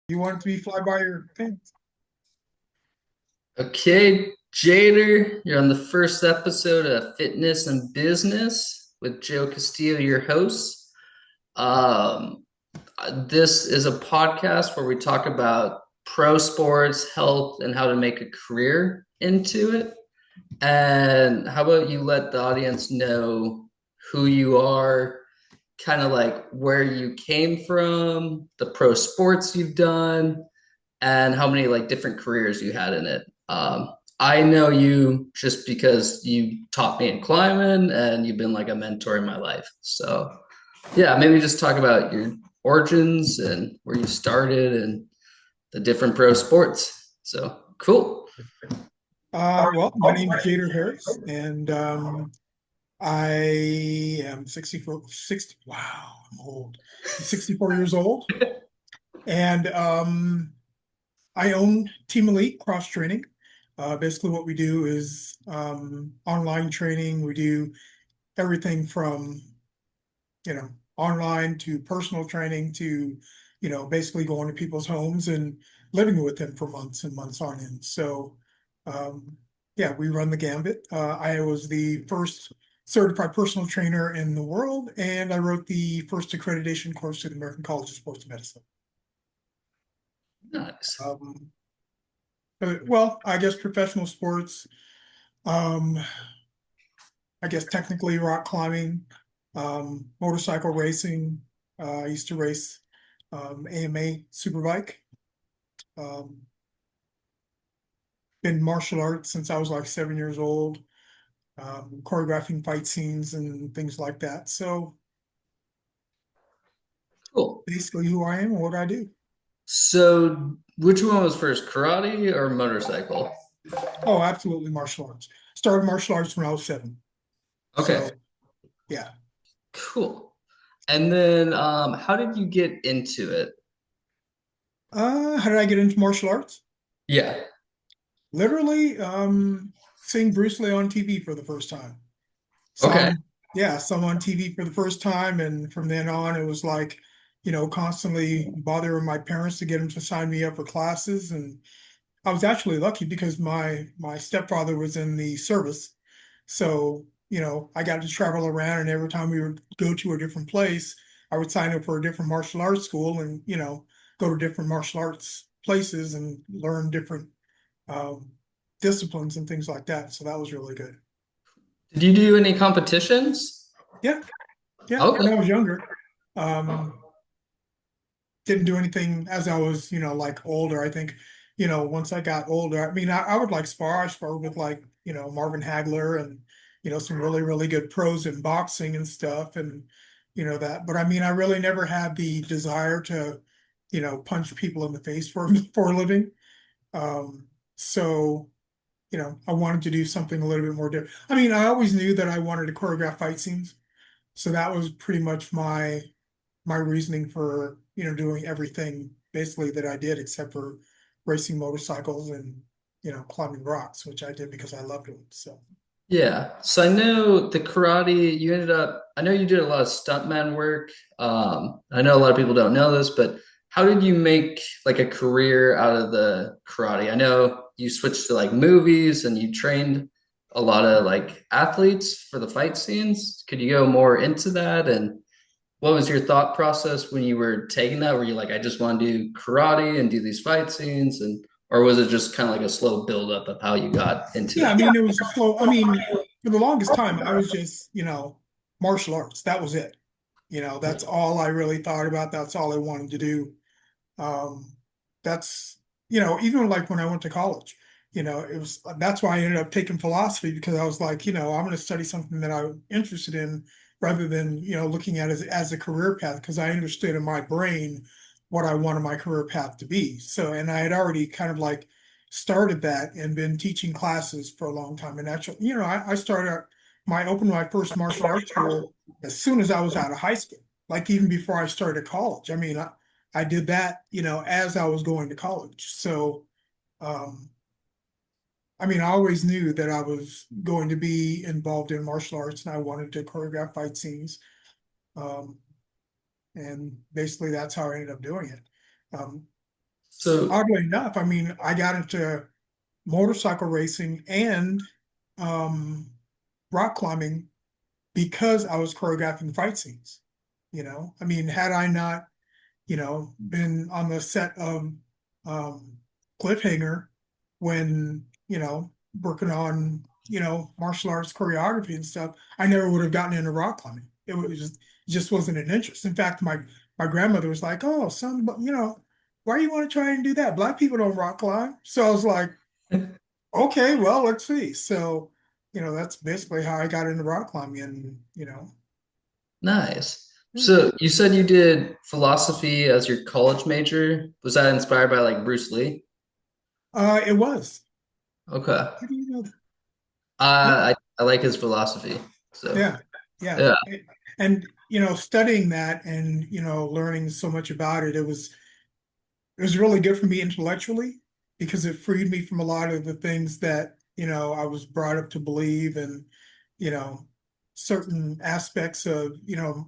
You want it to be fly by your pants. Okay, Jader, you're on the first episode of Fitness and Business with Joe Castillo, your host. Um, this is a podcast where we talk about pro sports, health, and how to make a career into it. And how about you let the audience know who you are, kind of like where you came from, the pro sports you've done, and how many like different careers you had in it. I know you just because you taught me in climbing and you've been like a mentor in my life. So yeah, maybe just talk about your origins and where you started and the different pro sports. So cool. Well, my name is TJader Harris, and I am 64, 60. Wow, I'm old. I'm 64 years old, and I own Team Elite Cross Training. Basically, what we do is online training. We do everything from online to personal training to basically going to people's homes and living with them for months and months on end. So um, yeah, we run the gambit. I was the first certified personal trainer in the world, and I wrote the first accreditation course to the American College of Sports Medicine. Nice. Um, well, I guess professional sports, um, I guess technically rock climbing, motorcycle racing. I used to race AMA Superbike. Um, been martial arts since I was like 7 years old, choreographing fight scenes and things like that. So Cool. basically, who I am and what I do. So which one was first, karate or motorcycle? Oh, absolutely, martial arts. Started martial arts when I was 7. Okay, So yeah. cool. And then how did you get into it? How did I get into martial arts? Yeah. Literally, seeing Bruce Lee on TV for the first time. Okay. Some, yeah, some on TV for the first time, and from then on, it was like, constantly bothering my parents to get them to sign me up for classes. And I was actually lucky because my stepfather was in the service, so I got to travel around, and every time we would go to a different place, I would sign up for a different martial arts school, and go to different martial arts places and learn different um, disciplines and things like that. So that was really good. Did you do any competitions? Yeah, yeah. Okay. When I was younger, um, didn't do anything as I was, like older. I think, once I got older, I mean, I would like spar. I sparred with like, Marvin Hagler and, some really, really good pros in boxing and stuff and, that. But I mean, I really never had the desire to, punch people in the face for a living. Um, so, I wanted to do something a little bit more different. I mean, I always knew that I wanted to choreograph fight scenes. So that was pretty much my reasoning for doing everything basically that I did except for racing motorcycles and climbing rocks, which I did because I loved it. So Yeah. So I know the karate, you ended up, I know you did a lot of stuntman work. I know a lot of people don't know this, but how did you make like a career out of the karate? I know you switched to like movies and you trained a lot of like athletes for the fight scenes. Could you go more into that? And what was your thought process when you were taking that? Were you like, I just want to do karate and do these fight scenes, and or was it just kind of like a slow buildup of how you got into yeah, I it? mean it was a slow. I mean, for the longest time I was just martial arts. That was it. That's all I really thought about. That's all I wanted to do. Um, that's even like when I went to college, it was that's why I ended up taking philosophy because I was like, I'm going to study something that I'm interested in rather than looking at it as a career path because I understood in my brain what I wanted my career path to be. So, and I had already kind of like started that and been teaching classes for a long time. And actually, I started opened my first martial arts school as soon as I was out of high school, like even before I started college. I mean, I did that, as I was going to college. So, um, I mean, I always knew that I was going to be involved in martial arts and I wanted to choreograph fight scenes. Um, and basically that's how I ended up doing it. Um, So, oddly enough, I mean, I got into motorcycle racing and um, rock climbing because I was choreographing fight scenes. I mean, had I not, been on the set of um, Cliffhanger when, working on, martial arts choreography and stuff, I never would have gotten into rock climbing. It just wasn't an interest. In fact, my grandmother was like, "Oh, son, but why do you want to try and do that? Black people don't rock climb." So I was like, "Okay, well, let's see." So, that's basically how I got into rock climbing, and nice. yeah. So you said you did philosophy as your college major. Was that inspired by like Bruce Lee? It was. Okay. How do you know that? Yeah, I like his philosophy. So yeah, yeah. yeah. And studying that and learning so much about it, it was really good for me intellectually because it freed me from a lot of the things that I was brought up to believe, and you know certain aspects of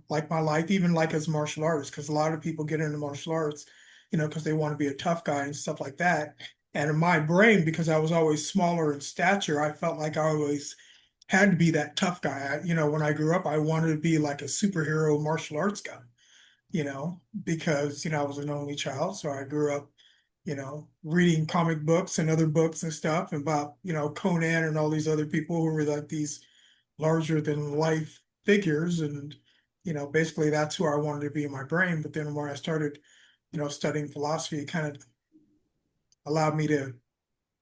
like my life, even like as a martial artist, because a lot of people get into martial arts because they want to be a tough guy and stuff like that. And in my brain, because I was always smaller in stature, I felt like I always had to be that tough guy. When I grew up, I wanted to be like a superhero martial arts guy, because, I was an only child. So I grew up, reading comic books and other books and stuff about, Conan and all these other people who were like these larger than life figures. And, basically that's who I wanted to be in my brain. But then when I started, studying philosophy, it kind of allowed me to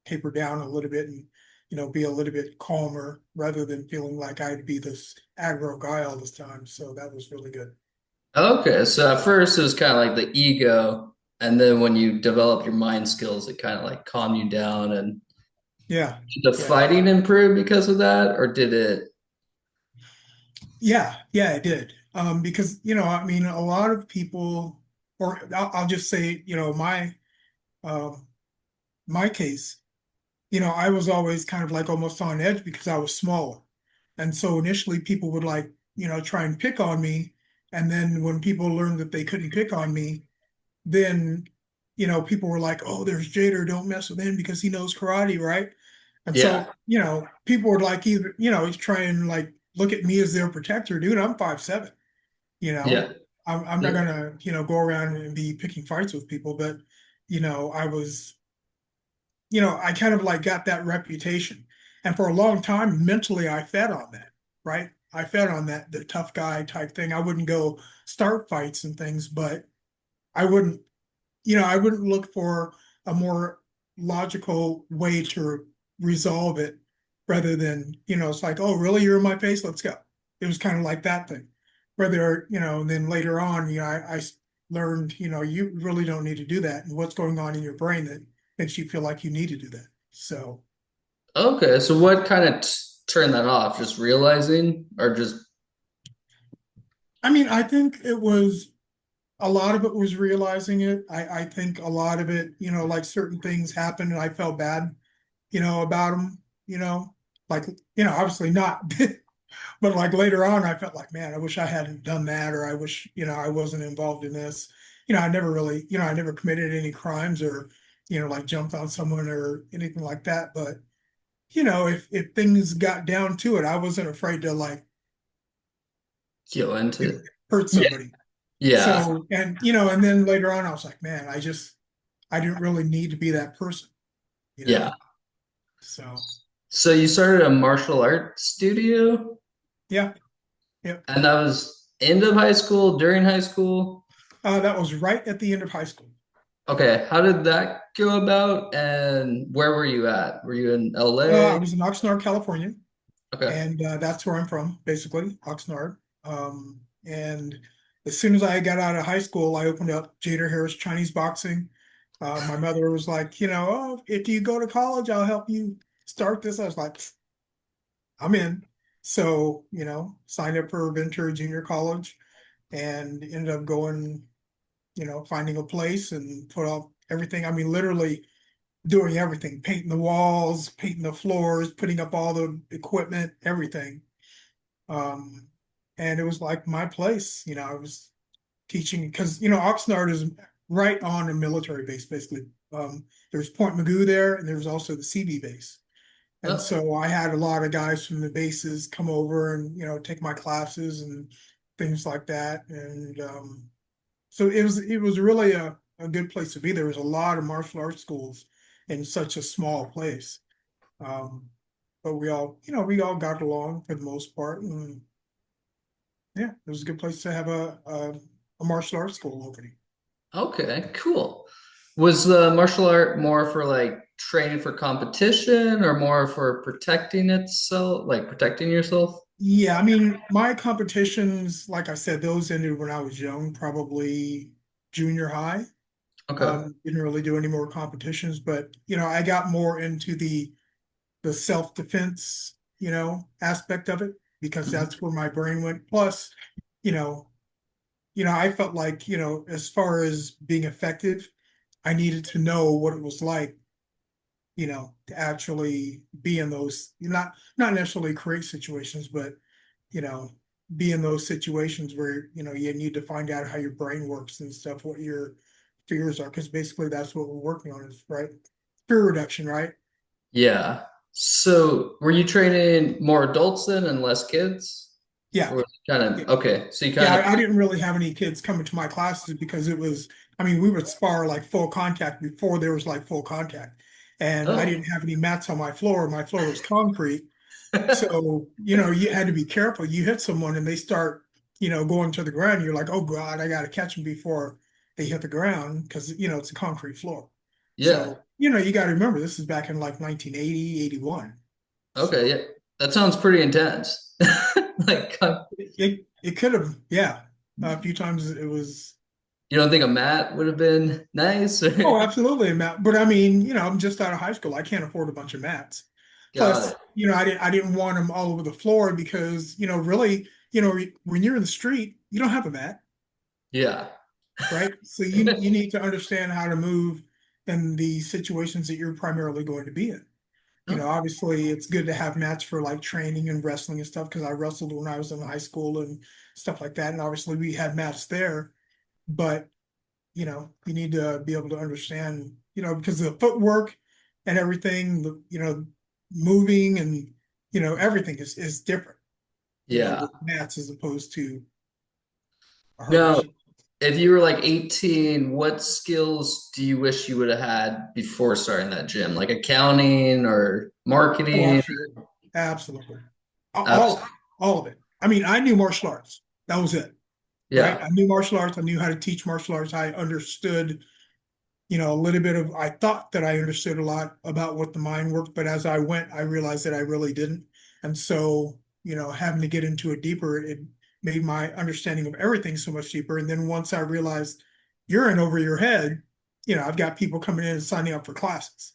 taper down a little bit and, be a little bit calmer rather than feeling like I'd be this aggro guy all this time. So that was really good. Okay. So at first it was kind of like the ego, and then when you develop your mind skills, it kind of like calm you down. And Yeah. did the Yeah. fighting improve because of that, or did it? Yeah, yeah, it did. Because, I mean, a lot of people, or I'll just say, um, my case, I was always kind of like almost on edge because I was smaller. And so initially people would like, try and pick on me. And then when people learned that they couldn't pick on me, then, people were like, "Oh, there's Jader, don't mess with him because he knows karate, right?" And Yeah. so, people would like either, try and like look at me as their protector. Dude, I'm 5'7". You know, Yeah. I'm not Yeah. gonna, go around and be picking fights with people, but I was, I kind of like got that reputation. And for a long time, mentally, I fed on that, right? I fed on that, the tough guy type thing. I wouldn't go start fights and things, but I wouldn't, I wouldn't look for a more logical way to resolve it rather than, it's like, "Oh, really? You're in my face? Let's go." It was kind of like that thing. Whether, and then later on, I learned, you really don't need to do that. And what's going on in your brain that makes you feel like you need to do that. So, Okay. So what kind of turned that off? Just realizing, or just I mean, I think it was a lot of it was realizing it. I think a lot of it, like certain things happened and I felt bad, about them, like, obviously not, but like later on, I felt like, man, I wish I hadn't done that, or I wish, I wasn't involved in this. I never really, I never committed any crimes or, like jumped on someone or anything like that. But, if things got down to it, I wasn't afraid to like, go you know, into? hurt Yeah. somebody. Yeah. So, and, and then later on, I was like, man, I didn't really need to be that person, you Yeah. know? So, So you started a martial arts studio, yeah, yeah. and that was end of high school, during high school. That was right at the end of high school. Okay, how did that go about, and where were you at? Were you in I LA? was in Oxnard, California, Okay. and that's where I'm from, basically, Oxnard. And as soon as I got out of high school, I opened up TJader Harris Chinese boxing. My mother was like, "Oh, if you go to college, I'll help you start this." I was like, "I'm in." So, signed up for Ventura Junior College and ended up going, finding a place and put off everything. I mean, literally doing everything, painting the walls, painting the floors, putting up all the equipment, everything. And it was like my place. I was teaching because Oxnard is right on a military base, basically. There's Point Magoo there, and there's also the CB base. And Oh, so I had a lot of guys from the bases come over and, take my classes and things like that. And so it was really a good place to be. There was a lot of martial arts schools in such a small place. Um, but we all got along for the most part. And yeah, it was a good place to have a martial arts school opening. okay, cool. Was the martial art more for like training for competition or more for protecting itself, like protecting yourself? Yeah, I mean, my competitions, like I said, those ended when I was young, probably junior high. Okay. Didn't really do any more competitions, but I got more into the self-defense, aspect of it because Mhm. that's where my brain went. Plus, you know, I felt like, as far as being effective, I needed to know what it was like, to actually be in those, not necessarily create situations, but you know, be in those situations where, you need to find out how your brain works and stuff, what your fears are, because basically that's what we're working on is, right? Fear reduction, right? Yeah. So were you training more adults then and less kids? Yeah. Or kind Yeah. of okay, so you Yeah, kind of I didn't really have any kids coming to my classes because it was, I mean, we would spar like full contact before there was like full contact. And I oh didn't have any mats on my floor. My floor was concrete. So, you had to be careful. You hit someone and they start, going to the ground. You're like, oh God, I got to catch them before they hit the ground because, it's a concrete floor. yeah. So, you got to remember this is back in like 1980, 81. Okay, So yeah. That sounds pretty intense. Like it could have, yeah, a few times it was. you don't think a mat would have been nice Oh, or absolutely, Matt. But I mean, I'm just out of high school. I can't afford a bunch of mats. got Plus, it. I didn't want them all over the floor because, really, when you're in the street, you don't have a mat, Yeah. right? So you need to understand how to move in the situations that you're primarily going to be in. Oh, Obviously, it's good to have mats for like training and wrestling and stuff because I wrestled when I was in high school and stuff like that. And obviously, we had mats there, but you need to be able to understand, because the footwork and everything, moving and, everything is different, yeah. with mats as opposed to a hard Now, sheet. if you were like 18, what skills do you wish you would have had before starting that gym? Like accounting or Oh, marketing? absolutely. Absolutely. All of Abs- it. All of it. I mean, I knew martial arts. That was it, right? yeah. I knew martial arts. I knew how to teach martial arts. I understood, a little bit of, I thought that I understood a lot about what the mind worked, but as I went, I realized that I really didn't. And so, having to get into it deeper, it made my understanding of everything so much deeper. And then once I realized you're in over your head, I've got people coming in and signing up for classes.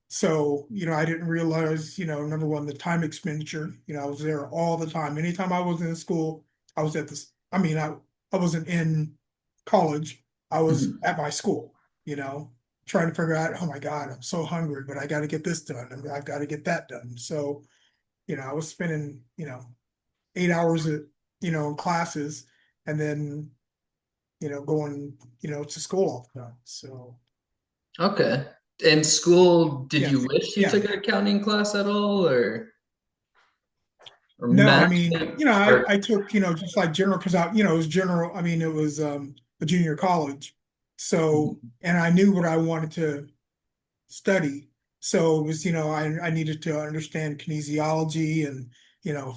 So, I didn't realize, number one, the time expenditure, I was there all the time. Anytime I was in school, I was at this, I mean, I wasn't in college. I was Mhm. at my school, trying to figure out, oh my God, I'm so hungry, but I got to get this done. I've got to get that done. So, I was spending, 8 hours at, in classes and then, going, to school all the time. So, Okay. In school, did yeah, you wish you yeah. took an accounting class at all or No, I mean, management or I took, just like general, because it was general. I mean, it was a junior college. So, and I knew what I wanted to study. So it was, I needed to understand kinesiology and,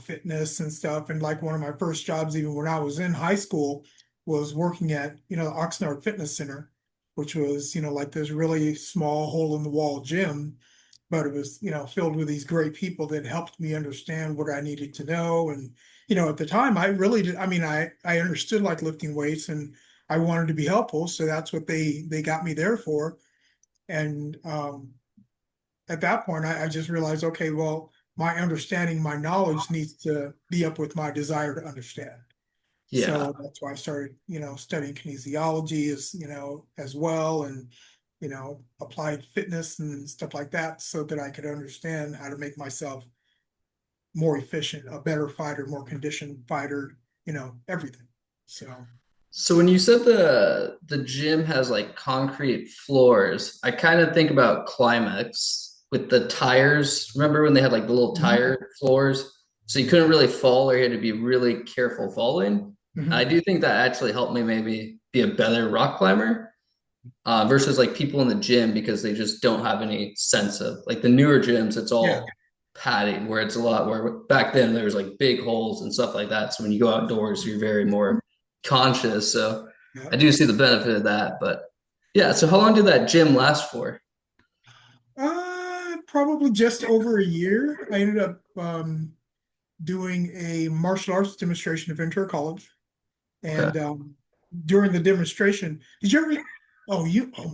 fitness and stuff. And like one of my first jobs, even when I was in high school, was working at, Oxnard Fitness Center, which was, like this really small hole in the wall gym, but it was, filled with these great people that helped me understand what I needed to know. And, at the time I really did, I mean, I understood like lifting weights and I wanted to be helpful. So that's what they got me there for. And at that point, I just realized, okay, well, my understanding, my knowledge needs to be up with my desire to understand. yeah. So that's why I started, studying kinesiology as well, and applied fitness and stuff like that, so that I could understand how to make myself more efficient, a better fighter, more conditioned fighter, everything. So. So when you said the gym has like concrete floors, I kind of think about Climax with the tires. Remember when they had like the little Mhm. tire floors? So you couldn't really fall or you had to be really careful falling. I Mhm. do think that actually helped me maybe be a better rock climber versus like people in the gym because they just don't have any sense of like the newer gyms, it's Yeah. all padding where it's a lot where back then there was like big holes and stuff like that. So when you go outdoors, you're very more conscious. So Yeah. I do see the benefit of that. But yeah, so how long did that gym last for? Probably just over a year. I ended up doing a martial arts demonstration event at college. Okay. And during the demonstration, did you ever? Oh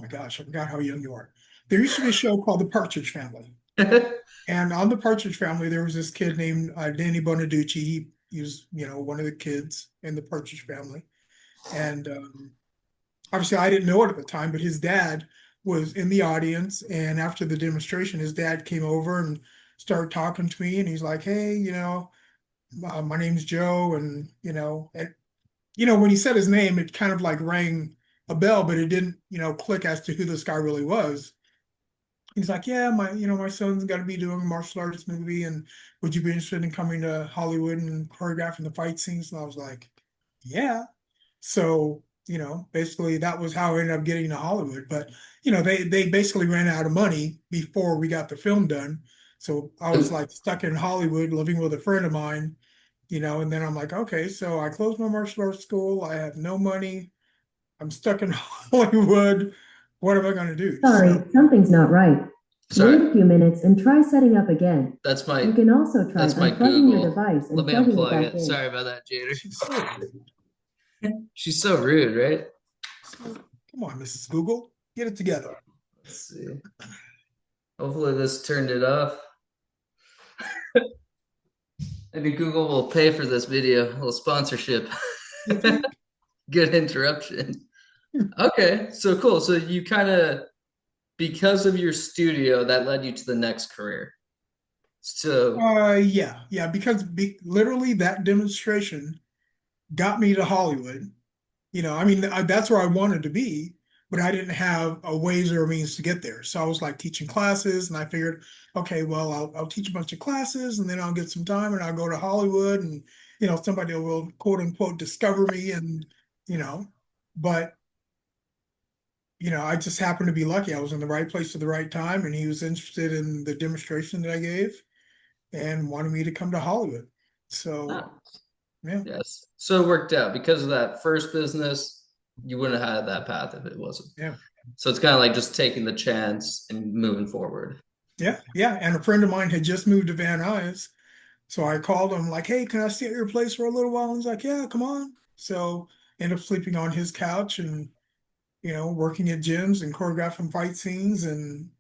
my gosh, I forgot how young you are. There used to be a show called The Partridge Family. And on The Partridge Family, there was this kid named Danny Bonaducci. He was, one of the kids in The Partridge Family. And obviously, I didn't know it at the time, but his dad was in the audience. And after the demonstration, his dad came over and started talking to me. And he's like, "Hey, my name's Joe." And, when he said his name, it kind of like rang a bell, but it didn't, click as to who this guy really was. He's like, "Yeah, my son's got to be doing a martial arts movie, and would you be interested in coming to Hollywood and choreographing the fight scenes?" And I was like, "Yeah." So, basically that was how I ended up getting to Hollywood. But, they basically ran out of money before we got the film done. So I was like stuck in Hollywood living with a friend of mine, and then I'm like, okay, so I closed my martial arts school. I have no money. I'm stuck in Hollywood. What am I going to do? So, Sorry, something's not right. Wait Sorry, a few minutes and try setting up again. that's You my can also try that's my unplugging your Google. device Let and me plugging it unplug back it. in. Sorry about that, Jader. she's so rude. She's so rude, right? So, come on, Mrs. Google, get it together. Let's see. Hopefully this turned it off. Maybe Google will pay for this video, a little sponsorship. You think? Good interruption. Okay, so cool. So you kind of, because of your studio, that led you to the next career. So, Yeah, because literally that demonstration got me to Hollywood. I mean, that's where I wanted to be, but I didn't have a ways or a means to get there. So I was like teaching classes, and I figured, okay, well, I'll teach a bunch of classes, and then I'll get some time, and I'll go to Hollywood, and somebody will quote unquote discover me, and you know, but I just happened to be lucky. I was in the right place at the right time, and he was interested in the demonstration that I gave, and wanted me to come to Hollywood. So ah, yeah, yes. So it worked out because of that first business. You wouldn't have had that path if it wasn't. yeah. So it's kind of like just taking the chance and moving forward. Yeah. And a friend of mine had just moved to Van Nuys. So I called him like, "Hey, can I stay at your place for a little while?" And he's like, "Yeah, come on." So end up sleeping on his couch and, working at gyms and choreographing fight scenes and,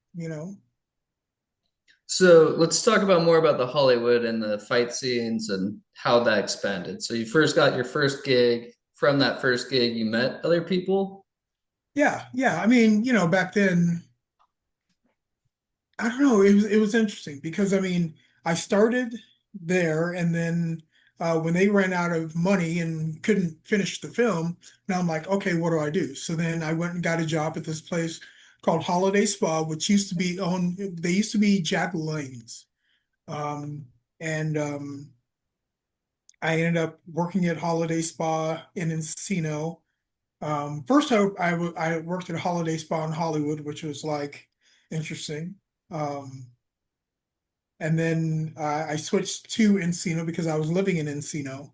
So let's talk about more about the Hollywood and the fight scenes and how that expanded. So you first got your first gig. From that first gig, you met other people. yeah. I mean, back then, I don't know, it was interesting because I mean, I started there and then when they ran out of money and couldn't finish the film, now I'm like, okay, what do I do? So then I went and got a job at this place called Holiday Spa, which used to be owned, they used to be Jack Lane's. Um, and I ended up working at Holiday Spa in Encino. First, I worked at a Holiday Spa in Hollywood, which was like interesting. Um, and then I switched to Encino because I was living in Encino,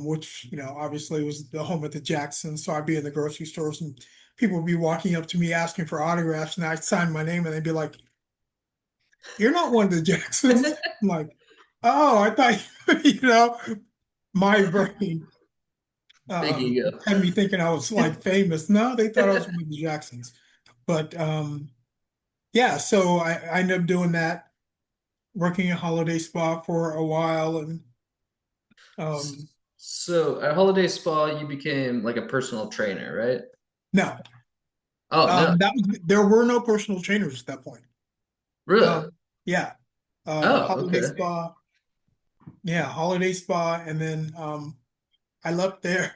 which, obviously was the home of the Jacksons. So I'd be in the grocery stores and people would be walking up to me asking for autographs, and I'd sign my name and they'd be like, "You're not one of the Jacksons." I'm like, "Oh, I thought," my brain Big ego. had me thinking I was like famous. No, they thought I was one of the Jacksons. But yeah, so I ended up doing that, working at Holiday Spa for a while, and um, So at Holiday Spa, you became like a personal trainer, right? no, Oh no, there were no personal trainers at that point. really? Um, yeah, Oh, Holiday okay. Spa, yeah, Holiday Spa, and then I left there.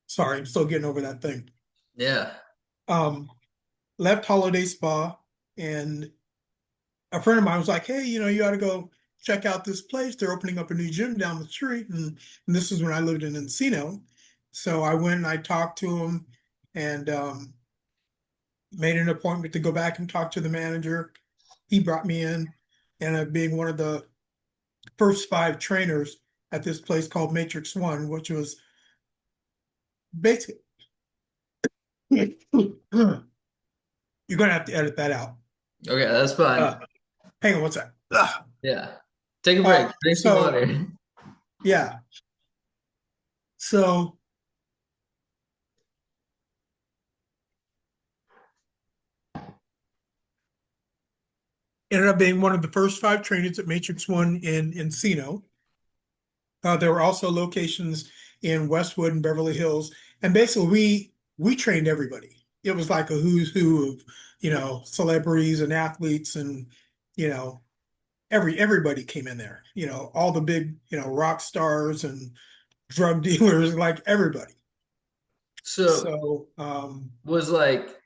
Sorry, I'm still getting over that thing. Yeah. Um, Left Holiday Spa, and a friend of mine was like, "Hey, you ought to go check out this place. They're opening up a new gym down the street." And this is when I lived in Encino. So I went and I talked to him and made an appointment to go back and talk to the manager. He brought me in, and being one of the first 5 trainers at this place called Matrix One, which was basically, you're gonna have to edit that out. Okay, that's fine. Hang on one sec. Ugh. Yeah. Take a break. Drink some So water. yeah, so ended up being one of the first 5 trainers at Matrix One in Encino. There were also locations in Westwood and Beverly Hills, and basically we trained everybody. It was like a who's who of celebrities and athletes, and you know everybody came in there. All the big rock stars and drug dealers, like everybody. So So was like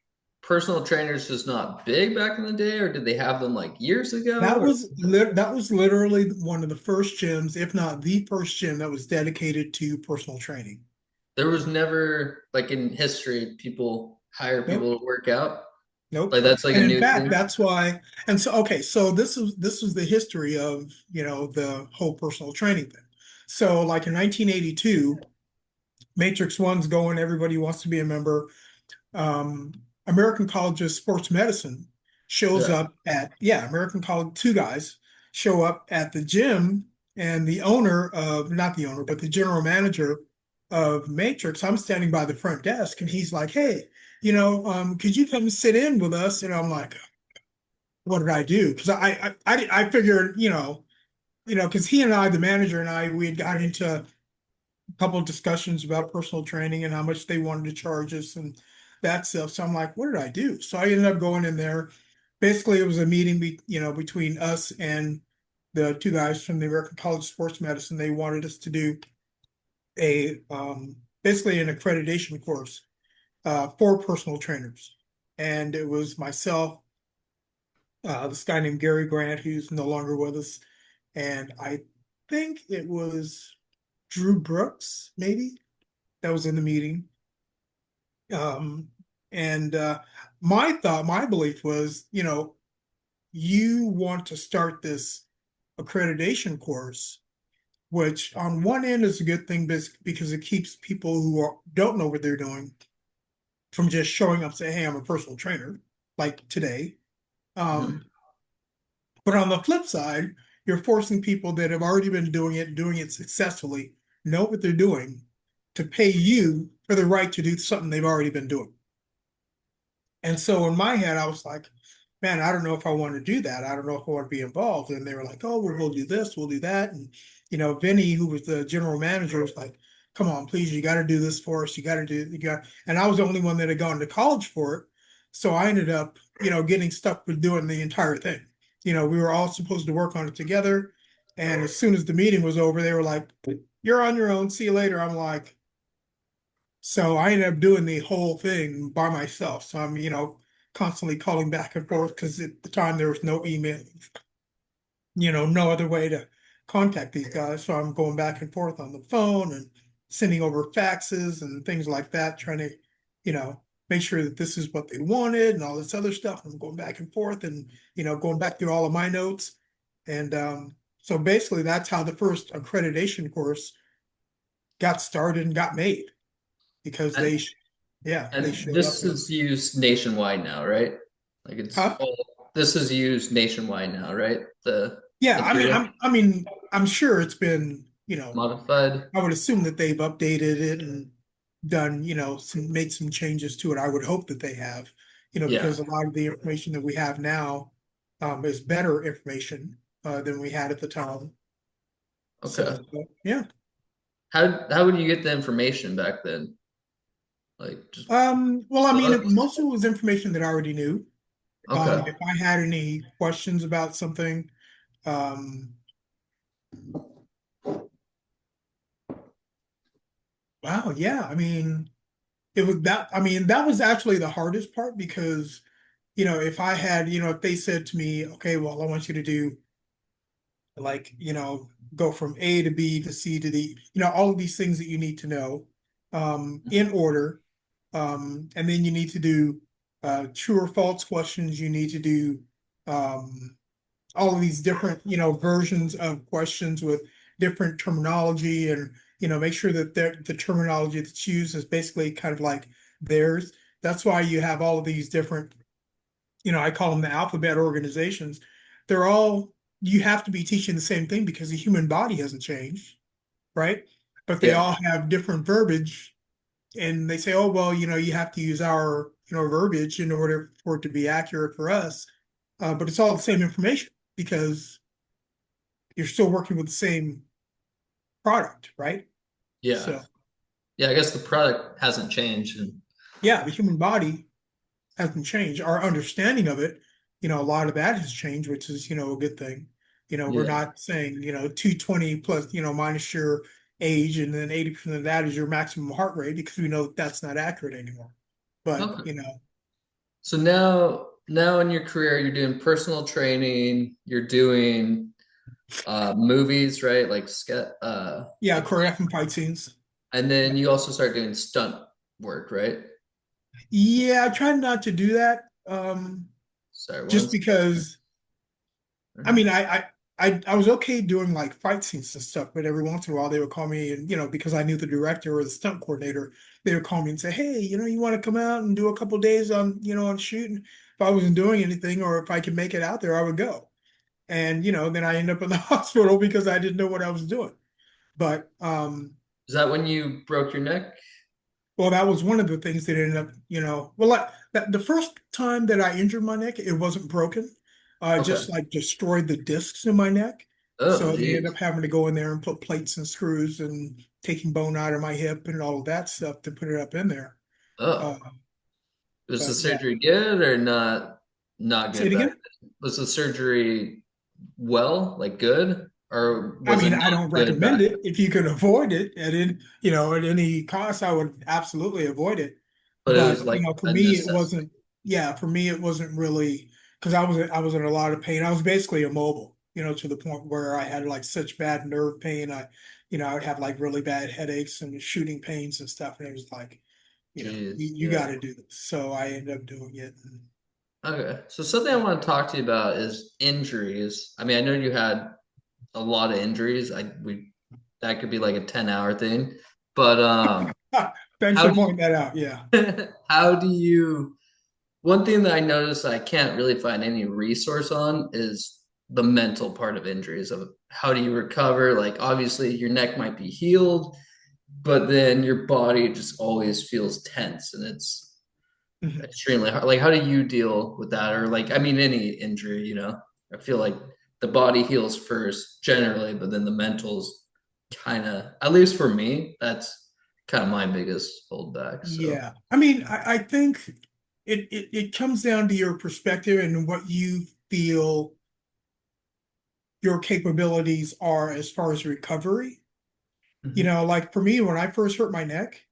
personal trainers just not big back in the day, or did they have them like years ago? that was literally one of the first gyms, if not the first gym, that was dedicated to personal training. There was never like in history people hire Nope. people to work out. Nope. Like that's like a And in new fact, thing. that's why. And so, okay, so this was the history of, the whole personal training thing. So like in 1982, Matrix One's going, everybody wants to be a member. um, American College of Sports Medicine shows Yeah. up at, yeah, American College, 2 guys show up at the gym, and the owner of, not the owner, but the general manager of Matrix, I'm standing by the front desk, and he's like, "Hey, could you come sit in with us?" And I'm like, "What did I do?" Because I figured, because he and I, the manager and I, we had got into couple of discussions about personal training and how much they wanted to charge us and that stuff. So I'm like, what did I do? So I ended up going in there. Basically, it was a meeting between us and the 2 guys from the American College of Sports Medicine. They wanted us to do a basically an accreditation course for personal trainers. And it was myself, this guy named Gary Grant, who's no longer with us, and I think it was Drew Brooks, maybe, that was in the meeting. Um, and my belief was, you want to start this accreditation course, which on one end is a good thing because it keeps people who don't know what they're doing from just showing up and say, "Hey, I'm a personal trainer," like today. Mhm. Um, but on the flip side, you're forcing people that have already been doing it successfully, know what they're doing, to pay you for the right to do something they've already been doing. And so in my head, I was like, man, I don't know if I want to do that. I don't know if I want to be involved. And they were like, oh, we'll do this, we'll do that. And, Vinny, who was the general manager, was like, come on, please, you got to do this for us. And I was the only one that had gone to college for it. So I ended up, getting stuck with doing the entire thing. We were all supposed to work on it together. And as soon as the meeting was over, they were like, you're on your own. See you later. I'm like, so I ended up doing the whole thing by myself. So I'm, constantly calling back and forth because at the time there was no email, no other way to contact these guys. So I'm going back and forth on the phone and sending over faxes and things like that, trying to, make sure that this is what they wanted and all this other stuff. I'm going back and forth and, going back through all of my notes. And so basically that's how the first accreditation course got started and got made, because And they and showed up this and, is used nationwide now, right? Like it's huh? all this is used nationwide now, right? The Yeah, I mean, material I'm sure it's been, modified. I would assume that they've updated it and done, made some changes to it. I would hope that they have, Yeah. because a lot of the information that we have now is better information than we had at the time. So, Okay. yeah. How would you get the information back then? Like just Well, I mean, books? most of it was information that I already knew. Okay. If I had any questions about something, um, Wow, yeah. I mean, it was that, I mean, that was actually the hardest part because, if I had, if they said to me, okay, well, I want you to do like, go from A to B to C to D, all of these things that you need to know in order. And then you need to do true or false questions. You need to do um, all of these different, versions of questions with different terminology and, make sure that the terminology that's used is basically kind of like theirs. That's why you have all of these different, I call them the alphabet organizations. They're all, you have to be teaching the same thing because the human body hasn't changed, right? But they Yeah. all have different verbiage and they say, oh, well, you have to use our, verbiage in order for it to be accurate for us. But it's all the same information because you're still working with the same product, right? Yeah. So Yeah, I guess the product hasn't changed. And yeah, the human body hasn't changed. Our understanding of it, a lot of that has changed, which is, a good thing. We're yeah. not saying, 220 plus, minus your age, and then 80% of that is your maximum heart rate because we know that's not accurate anymore. But, Okay. So now in your career, you're doing personal training, you're doing movies, right? yeah, Like, choreograph and fight scenes. and then you also start doing stunt work, right? Yeah, I try not to do that. Sorry, Just once. because I mean, I was okay doing like fight scenes and stuff, but every once in a while they would call me and, because I knew the director or the stunt coordinator, they would call me and say, hey, you want to come out and do a couple days on, on shooting. If I wasn't doing anything or if I could make it out there, I would go. And, then I end up in the hospital because I didn't know what I was doing. But Is that when you broke your neck? well, that was one of the things that ended up, well, the first time that I injured my neck, it wasn't broken. I Okay. just like destroyed the discs in my neck. Oh, So they ended up geez. having to go in there and put plates and screws and taking bone out of my hip and all of that stuff to put it up in there. Uh, Oh, was the but yeah, surgery good or not? Not say good it back again. then. Was the surgery like good, or I was it mean, I not don't good recommend back it. If you can avoid it at any cost, I would absolutely avoid it. but it was But, like for a me, it necessity? wasn't, yeah, for me, it wasn't really because I was in a lot of pain. I was basically immobile, to the point where I had like such bad nerve pain. I would have like really bad headaches and shooting pains and stuff. And it was like, Jeez, you got yeah. to do this. So I ended up doing it. Okay. So something I Yeah. want to talk to you about is injuries. I mean, I know you had a lot of injuries. That could be like a 10-hour thing. But Thanks how for do pointing that out. Yeah. how do you one thing that I noticed I can't really find any resource on is the mental part of injuries of how do you recover? Like obviously your neck might be healed, but then your body just always feels tense and it's Mhm. extremely hard. Like, how do you deal with that? Or like, I mean, any injury, I feel like the body heals first generally, but then the mental's kind of, at least for me, that's kind of my biggest holdback. So, Yeah. I mean, I think it comes down to your perspective and what you feel your capabilities are as far as recovery. mhm. Like for me, when I first hurt my neck,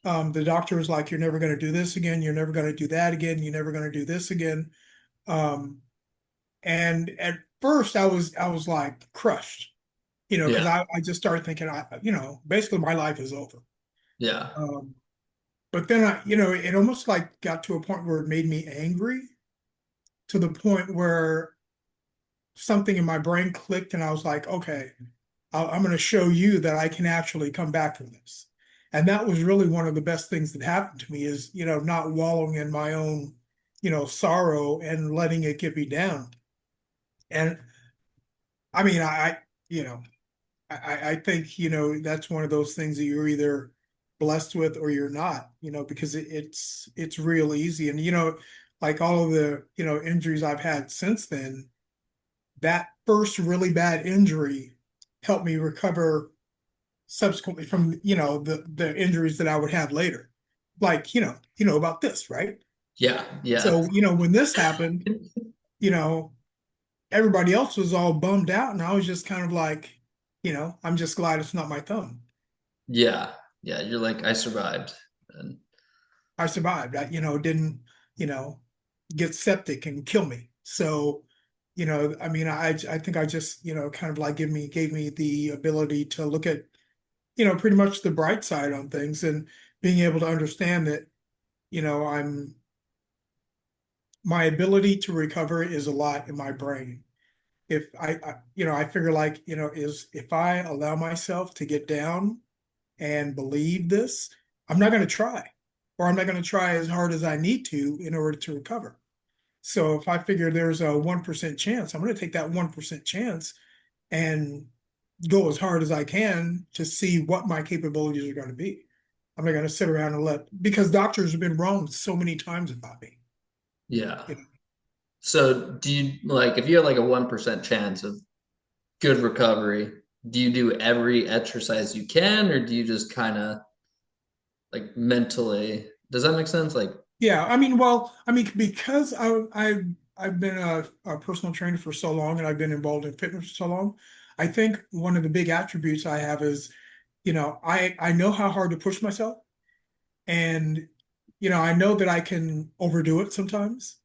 the doctor was like, you're never going to do this again. You're never going to do that again. You're never going to do this again. Um, and at first I was like crushed, because Yeah, I just started thinking, basically my life is over. yeah, Um, but then it almost like got to a point where it made me angry to the point where something in my brain clicked and I was like, okay, I'm going to show you that I can actually come back from this. And that was really one of the best things that happened to me is, not wallowing in my own, sorrow and letting it get me down. And I mean, you know, I think, that's one of those things that you're either blessed with or you're not, because it's real easy. And, like all of the, injuries I've had since then, that first really bad injury helped me recover subsequently from the injuries that I would have later. Like, about this, right? yeah, yeah, So, when this happened, you know, everybody else was all bummed out, and I was just kind of like, I'm just glad it's not my thumb. yeah. Yeah, you're like, I survived. And I survived. Didn't, get septic and kill me. So, I mean, I think I just, kind of like gave me the ability to look at, pretty much the bright side on things and being able to understand that, I'm my ability to recover is a lot in my brain. If I figure like, is if I allow myself to get down and believe this, I'm not going to try, or I'm not going to try as hard as I need to in order to recover. So if I figure there's a 1% chance, I'm going to take that 1% chance and go as hard as I can to see what my capabilities are going to be. I'm not going to sit around and because doctors have been wrong so many times about me. yeah. You know, So do you like if you have like a 1% chance of good recovery, do you do every exercise you can, or do you just kind of like mentally, does that make sense? Like, Yeah, I mean, because I've been a personal trainer for so long and I've been involved in fitness for so long, I think one of the big attributes I have is, I know how hard to push myself, and I know that I can overdo it sometimes,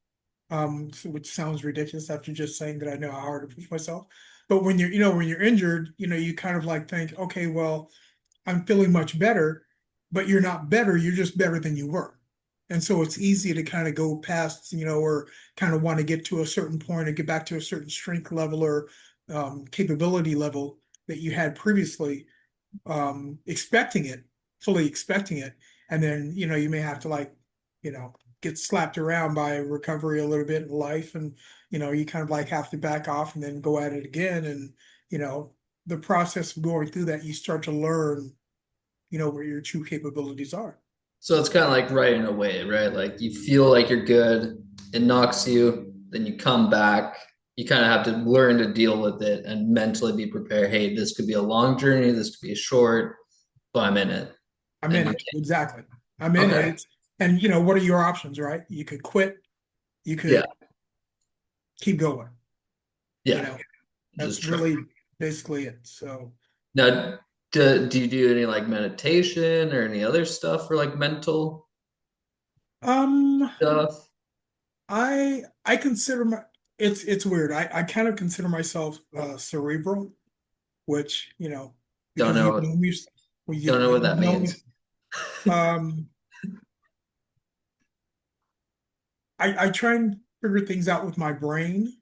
which sounds ridiculous after just saying that I know how hard to push myself. But when you're injured, you kind of like think, okay, well, I'm feeling much better, but you're not better. You're just better than you were. And so it's easy to kind of go past, or kind of want to get to a certain point and get back to a certain strength level or capability level that you had previously, expecting it, fully expecting it. And then, you may have to like, you know, get slapped around by recovery a little bit in life. And, you kind of like have to back off and then go at it again. And, the process of going through that, you start to learn, where your true capabilities are. so it's kind of like riding a wave, right? Like you feel like you're good, it knocks you, then you come back. You kind of have to learn to deal with it and mentally be prepared. Hey, this could be a long journey, this could be a short, but I'm in it. I'm And in you it. Exactly. I'm can, in okay. it. And, what are your options, right? You could quit, you Yeah. could keep going, you Yeah. know, Just that's try. really basically it. So, Now, do you do any like meditation or any other stuff for like mental um, stuff? I consider it's weird. I kind of consider myself cerebral, which, Don't because know you've what known me, well, don't know what you've that known me. means. Um, I try and figure things out with my brain,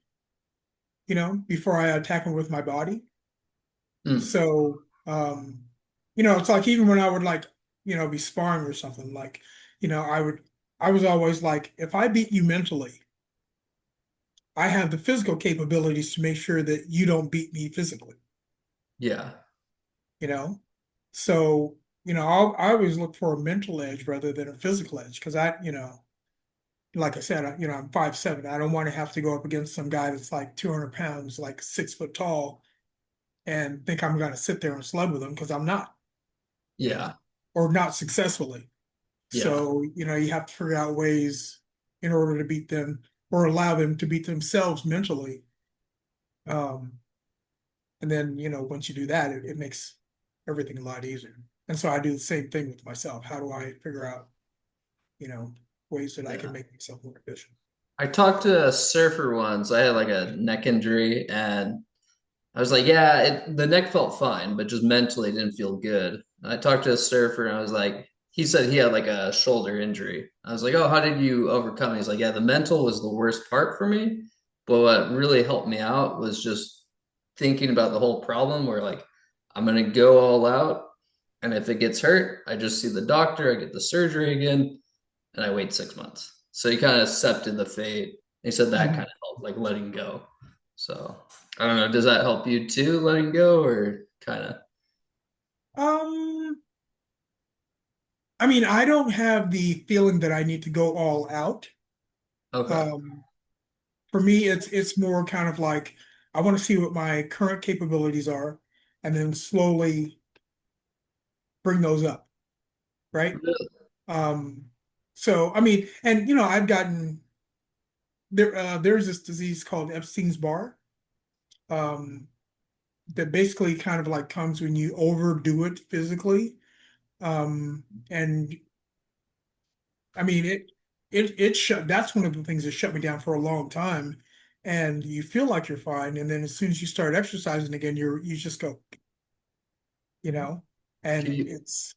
before I attack them with my body. Hmm. So, it's like even when I would like, be sparring or something, like, I was always like, if I beat you mentally, I have the physical capabilities to make sure that you don't beat me physically, Yeah. you know? So, I always look for a mental edge rather than a physical edge because like I said, I'm 5'7". I don't want to have to go up against some guy that's like 200 pounds, like 6 foot tall, and think I'm going to sit there and slug with him because I'm not, Yeah. or not successfully. Yeah. So, you have to figure out ways in order to beat them or allow them to beat themselves mentally. Um, and then, once you do that, it makes everything a lot easier. And so I do the same thing with myself. How do I figure out, you know, ways that I can Yeah. make myself more efficient? I talked to a surfer once. I had like a neck injury and I was like, yeah, the neck felt fine, but just mentally didn't feel good. And I talked to a surfer and I was like, he said he had like a shoulder injury. I was like, oh, how did you overcome it? He's like, yeah, the mental was the worst part for me. But what really helped me out was just thinking about the whole problem where like, I'm going to go all out. And if it gets hurt, I just see the doctor, I get the surgery again, and I wait 6 months. So he kind of accepted the fate. He said that kind Mhm. of helped, like letting go. So I don't know. Does that help you too, letting go, or kind of? Um, I mean, I don't have the feeling that I need to go all out. Okay. Um, for me, it's more kind of like I want to see what my current capabilities are, and then slowly bring those up, right? Um, so I mean, and I've gotten there's this disease called Epstein's Barr, um, that basically kind of like comes when you overdo it physically. And I mean, it shut, that's one of the things that shut me down for a long time. And you feel like you're fine. And then as soon as you start exercising again, you just go, you know, Can and you, it's,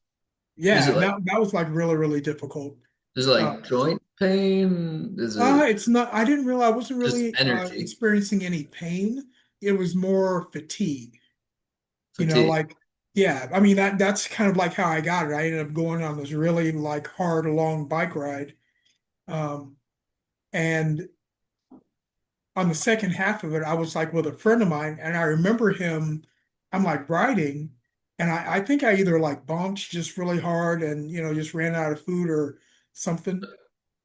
is yeah, it and like, that was like really, really difficult. is it Uh, like joint pain? Is it it's not, I didn't realize, I wasn't just really energy, experiencing any pain. It was more fatigue, fatigue? like, yeah, I mean, that's kind of like how I got it. I ended up going on this really like hard, long bike ride. Um, and on the second half of it, I was like with a friend of mine, and I remember him, I'm like riding, and I think I either like bonked just really hard and, just ran out of food or something.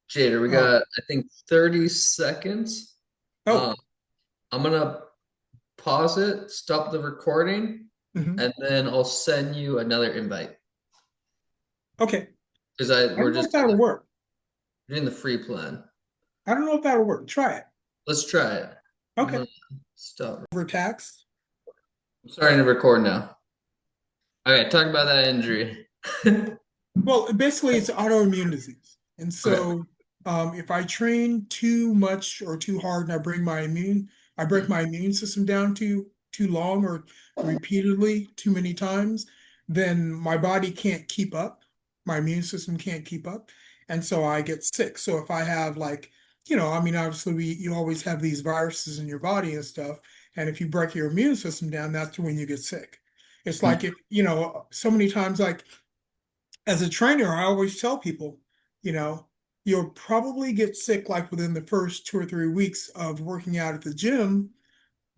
Jader, we Uh, got, I think, 30 seconds. oh, Um, I'm gonna pause it, stop the recording, mhm. and then I'll send you another invite. Okay. Because I we're don't know just if that'll work. doing the free plan. I don't know if that'll work. Try it. Let's try it. I'm Okay. gonna stop. Overtaxed. I'm starting to record now. Okay, talk about that injury. Well, basically, it's autoimmune disease. And Okay. so, if I train too much or too hard and I break my immune system down too long or repeatedly too many times, then my body can't keep up. My immune system can't keep up. And so I get sick. So if I have like, I mean, obviously you always have these viruses in your body and stuff. And if you break your immune system down, that's when you get sick. It's like if, so many times like as a trainer, I always tell people, you know, you'll probably get sick like within the first 2 or 3 weeks of working out at the gym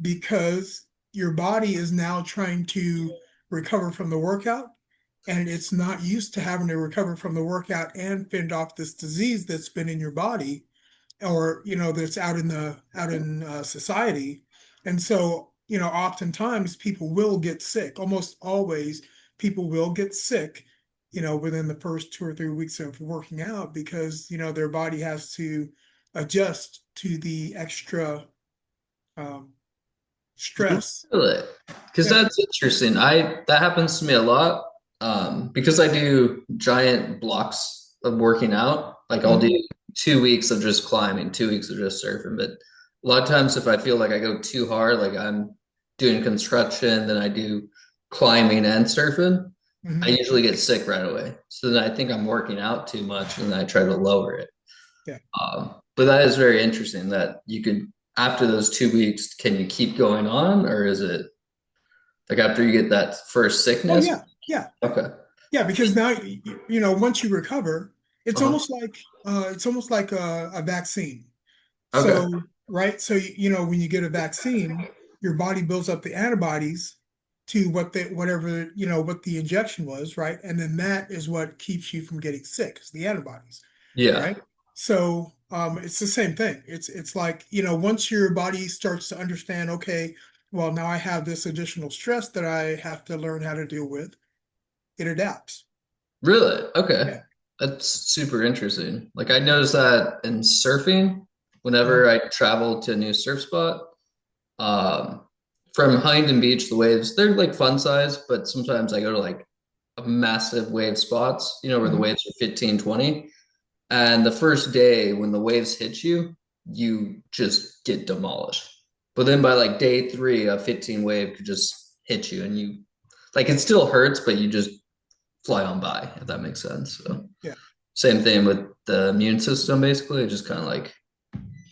because your body is now trying to recover from the workout and it's not used to having to recover from the workout and fend off this disease that's been in your body or that's out in society. And so oftentimes people will get sick, almost always people will get sick within the first 2 or 3 weeks of working out because their body has to adjust to the extra um, stress. Really? Because Yeah. that's interesting. That happens to me a lot. Because I do giant blocks of working out. Like I'll do Mhm. 2 weeks of just climbing, 2 weeks of just surfing. But a lot of times if I feel like I go too hard, like I'm doing construction, then I do climbing and surfing, I Mhm. usually get sick right away. So then I think I'm working out too much and I try to lower it. Yeah. But that is very interesting that you could, after those 2 weeks, can you keep going on, or is it like after you get that first Oh sickness? yeah. Yeah. Okay. Yeah, because now once you recover, Uh-huh. it's almost like a vaccine. Okay. So, right, so when you get a vaccine, your body builds up the antibodies to whatever what the injection was, right? And then that is what keeps you from getting sick, is the antibodies, Yeah. right? So, it's the same thing. It's like, once your body starts to understand, okay, well, now I have this additional stress that I have to learn how to deal with, it adapts. Really? Okay. Yeah. That's super interesting. Like I noticed that in surfing, whenever Mhm. I travel to a new surf spot, um, from Huntington Beach, the waves, they're like fun size, but sometimes I go to like a massive wave spots, where the Mhm. waves are 15, 20. And the first day when the waves hit you, you just get demolished. But then by like day three, a 15 wave could just hit you and you like it still hurts, but you just fly on by, if that makes sense. So Yeah. same thing with the immune system, basically. It just kind of like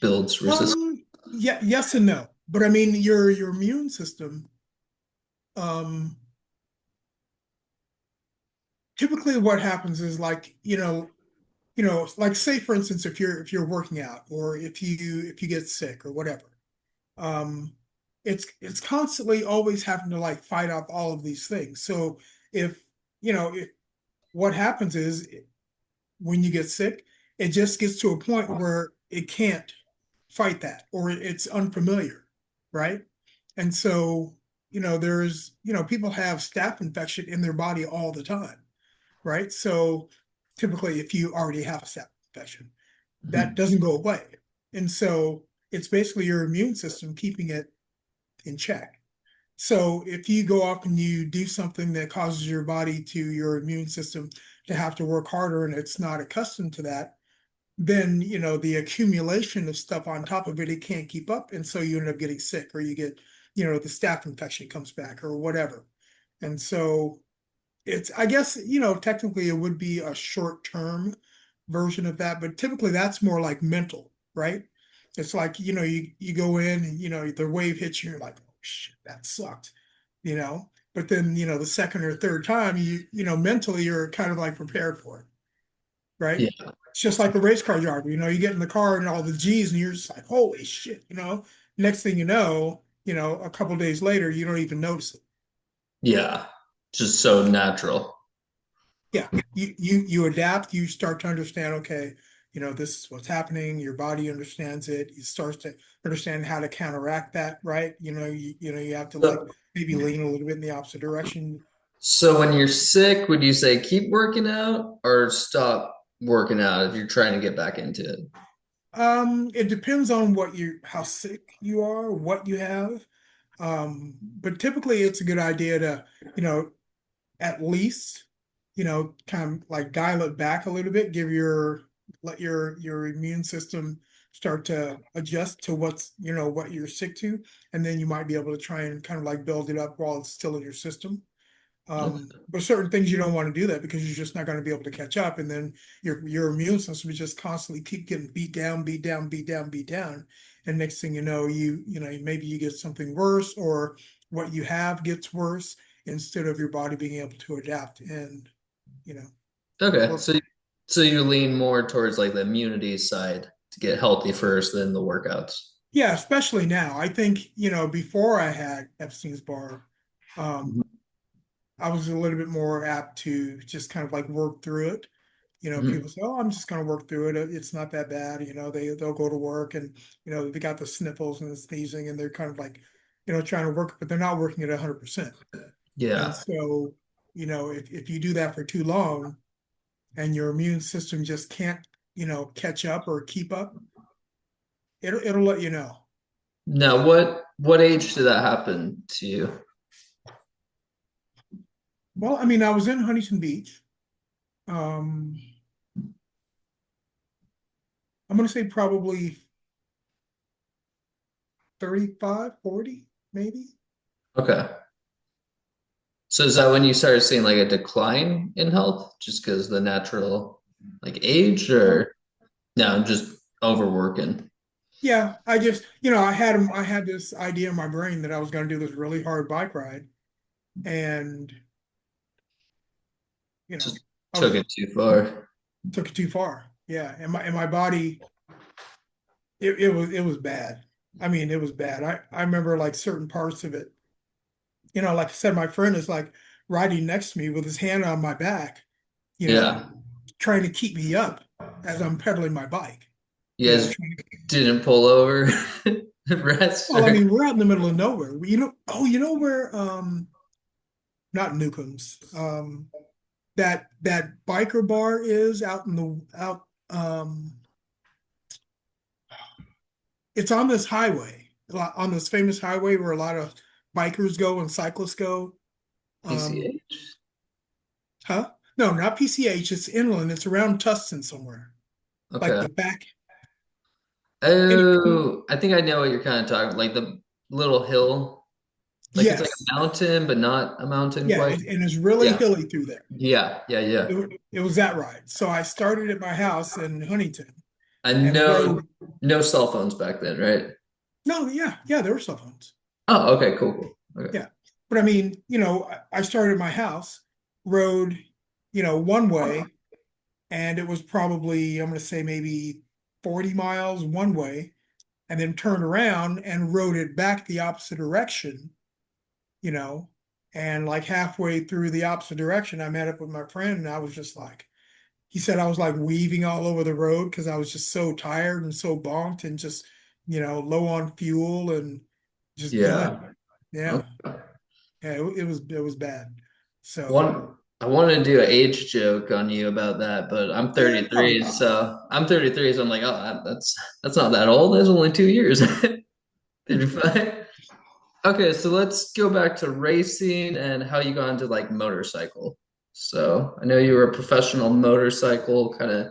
builds resistance. Yeah, yes and no. But I mean, your immune system, um, typically what happens is like, like say for instance, if you're working out or if you get sick or whatever, um, it's constantly always having to like fight off all of these things. So if if what happens is when you get sick, it just gets to a point where it can't fight that or it's unfamiliar, right? And so, people have staph infection in their body all the time, right? So typically, if you already have a staph infection, that Mhm. doesn't go away. And so it's basically your immune system keeping it in check. So if you go up and you do something that causes your immune system to have to work harder and it's not accustomed to that, then the accumulation of stuff on top of it, it can't keep up. And so you end up getting sick, or you get, the staph infection comes back or whatever. And so I guess, technically it would be a short-term version of that, but typically that's more like mental, right? It's like, you go in and, the wave hits you, you're like, oh shit, that sucked, but then, the second or third time mentally you're kind of like prepared for it, right? Yeah. It's just like a race car driver, you get in the car and all the G's and you're just like, holy shit, next thing a couple of days later, you don't even notice it. Yeah. Just so natural. Yeah, you adapt, you start to understand, okay, this is what's happening, your body understands it, you start to understand how to counteract that, right? You have to like So, maybe lean a little bit in the opposite direction. so when you're sick, would you say keep working out or stop working out if you're trying to get back into it? It depends on how sick you are, what you have. But typically it's a good idea to, you know, at least, kind of like dial it back a little bit, let your immune system start to adjust to what you're sick to, and then you might be able to try and kind of like build it up while it's still in your system. Okay. But certain things you don't want to do that because you're just not going to be able to catch up, and then your immune system is just constantly keep getting beat down, beat down, beat down, beat down, and next thing you know, maybe you get something worse, or what you have gets worse instead of your body being able to adapt and you know Okay. work. So you lean more towards like the immunity side to get healthy first, then the workouts. Yeah, especially now. I think before I had Epstein's Barr, um, Mhm. I was a little bit more apt to just kind of like work through it. Mhm. People say, "Oh, I'm just going to work through it. It's not that bad." They'll go to work and they got the sniffles and the sneezing, and they're kind of like trying to work, but they're not working at 100%. And Yeah. so if you do that for too long, and your immune system just can't catch up or keep up, it'll let you know. Now, what age did that happen to you? Well, I mean, I was in Huntington Beach. Um, I'm going to say probably 35, 40, maybe. Okay. So is that when you started seeing like a decline in health just because the natural like age No. or no, just overworking? Yeah, I just, I had this idea in my brain that I was going to do this really hard bike ride, and you know, Just I took was it too far. took it too far. Yeah, and my body, it was bad. I mean, it was bad. I remember like certain parts of it. Like I said, my friend is like riding next to me with his hand on my back, you know, Yeah. trying to keep me up as I'm pedaling my bike. You guys Trying to, didn't pull over rest well, I or mean, we're out in the middle of nowhere. Where not Newcomb's, that biker bar is out in the out it's on this highway, on this famous highway where a lot of bikers go and cyclists go. Um, PCH? huh? No, not PCH. It's inland. It's around Tustin somewhere, like Okay. the back. Anyway, Oh, I think I know what you're kind of talking like the little hill. Like it's like yes, a mountain, but not a mountain yeah, quite. and it's really Yeah. hilly through there. Yeah. It was that ride. So I started at my house in Huntington And and no rode. no cell phones back then, right? No, yeah, there were cell phones. Oh, okay, cool. Okay. Yeah, but I mean, I started at my house, rode, one way, and it was probably, I'm going to say maybe 40 miles one way, and then turned around and rode it back the opposite direction, you know, and like halfway through the opposite direction, I met up with my friend, and I was just like, he said I was like weaving all over the road because I was just so tired and so bonked and just, low on fuel and just done. Yeah. Yeah. Okay. Yeah, it was bad. So One I wanted to do an age joke on you about that, but I'm yeah, probably 33, not. so I'm 33, so I'm like, oh, that's not that old. That's only 2 years. 35. Okay, so let's go back to racing and how you got into like motorcycle. So I know you were a professional motorcycle, kind of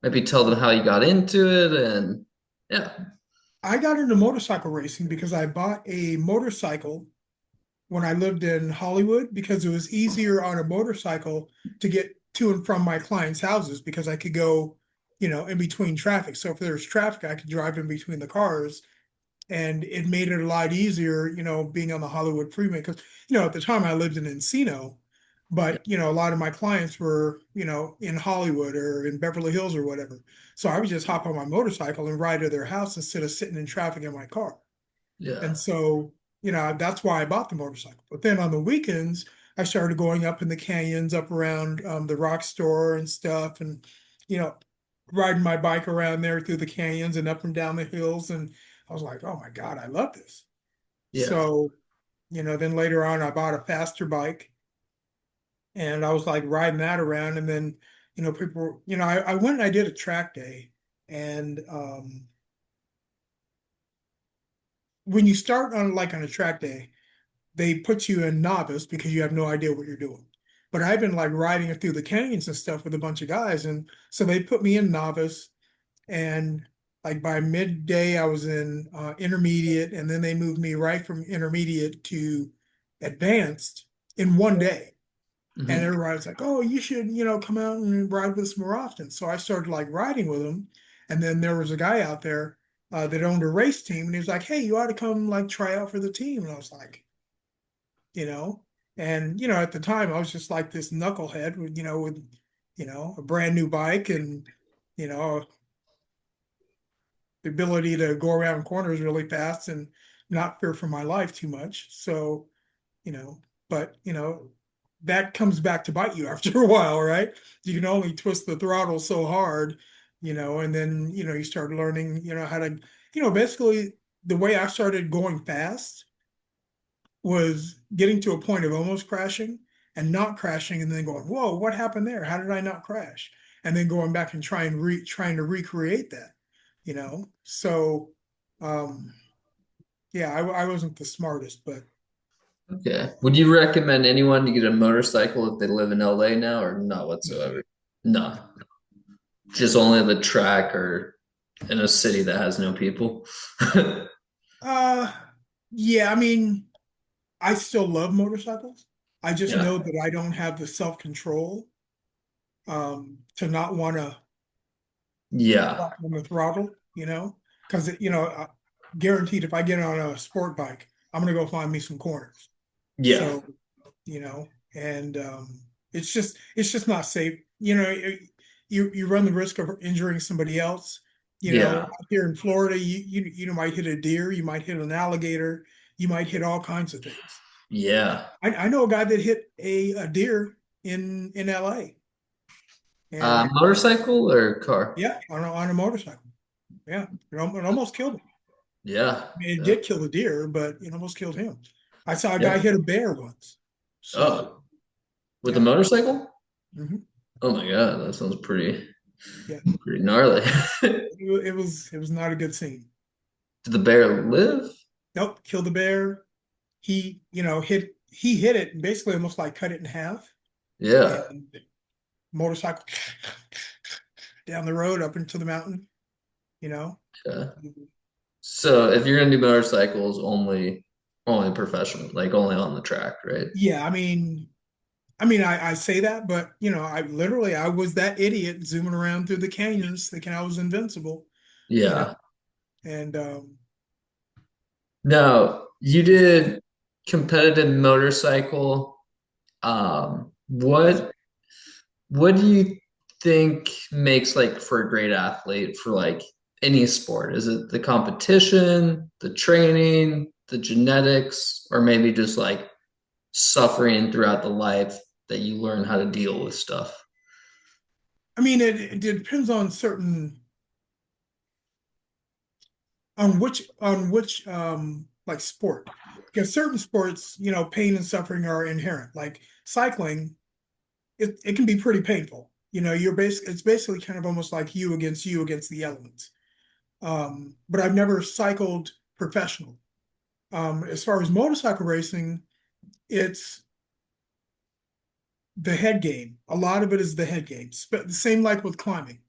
maybe tell them how you got into it and yeah. I got into motorcycle racing because I bought a motorcycle when I lived in Hollywood because it was easier on a motorcycle to get to and from my clients' houses because I could go, in between traffic. So if there's traffic, I could drive in between the cars, and it made it a lot easier, being on the Hollywood freeway because, at the time I lived in Encino, but a lot of my clients were, in Hollywood or in Beverly Hills or whatever. So I would just hop on my motorcycle and ride to their house instead of sitting in traffic in my car. Yeah. And so, that's why I bought the motorcycle. But then on the weekends, I started going up in the canyons, up around the rock store and stuff, and you know, riding my bike around there through the canyons and up and down the hills. And I was like, oh my God, I love this. Yeah. So, then later on, I bought a faster bike and I was like riding that around. And then, people, I went and I did a track day. And when you start on a track day, they put you in novice because you have no idea what you're doing. But I've been like riding it through the canyons and stuff with a bunch of guys. And so they put me in novice. And like by midday, I was in intermediate. And then they moved me right from intermediate to advanced in one day. And Mhm. everybody's like, oh, you should, come out and ride with us more often. So I started like riding with them. And then there was a guy out there that owned a race team. And he was like, hey, you ought to come like try out for the team. And I was like, you know. And at the time I was just like this knucklehead with a brand new bike and you know the ability to go around corners really fast and not fear for my life too much. So, you know, but that comes back to bite you after a while, right? You can only twist the throttle so hard, and then you start learning, how to, basically the way I started going fast was getting to a point of almost crashing and not crashing and then going, whoa, what happened there? How did I not crash? And then going back and trying to recreate that. So um yeah, I wasn't the smartest, but Okay. Would you recommend anyone to get a motorcycle if they live in LA now or not whatsoever? No. Just only the track or in a city that has no people. uh yeah, I mean, I still love motorcycles. I just Yeah. know that I don't have the self-control to not want to Yeah. on the throttle, because guaranteed if I get on a sport bike, I'm gonna go find me some corners. Yeah. So, and it's just not safe. You run the risk of injuring somebody else. Yeah. Out here in Florida, you might hit a deer, you might hit an alligator, you might hit all kinds of things. Yeah. I know a guy that hit a deer in LA, and Motorcycle or car? yeah, on a motorcycle. Yeah, it almost killed him. Yeah. I mean, it Yeah. did kill the deer, but it almost killed him. I saw a guy Yeah. hit a bear once. So Oh, with a yeah. motorcycle? Hmm. Oh my God, that sounds Yeah. pretty gnarly. It was not a good scene. Did the bear live? Nope, killed the bear. He hit it and basically almost like cut it in half. Yeah. And motorcycle down the road up into the mountain, you know. Yeah. So if you're gonna do motorcycles, only professional, like only on the track, right? Yeah, I say that, but I was that idiot zooming around through the canyons thinking I was invincible, you know. Yeah. And Now, you did competitive motorcycle. What do you think makes like for a great athlete for like any sport? Is it the competition, the training, the genetics, or maybe just like suffering throughout the life that you learn how to deal with stuff? it depends on certain on which like sport, because certain sports, pain and suffering are inherent. Like cycling, it can be pretty painful. It's basically kind of almost like you against the elements. But I've never cycled professionally. As far as motorcycle racing, it's the head game. A lot of it is the head game. The same like with climbing.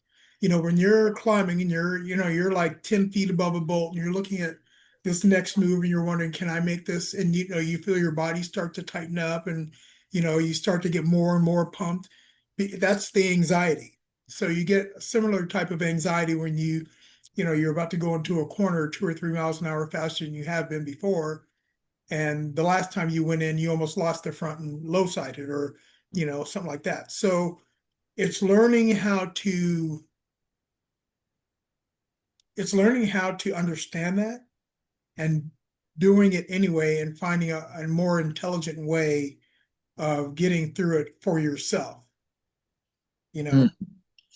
When you're climbing and you're like 10 feet above a bolt and you're looking at this next move and you're wondering, can I make this? And you feel your body start to tighten up and you start to get more and more pumped. That's the anxiety. So you get a similar type of anxiety when you're about to go into a corner 2 or 3 miles an hour faster than you have been before. And the last time you went in, you almost lost the front and low sided or something like that. So it's learning how to understand that and doing it anyway and finding a more intelligent way of getting through it for yourself, you Mm. know.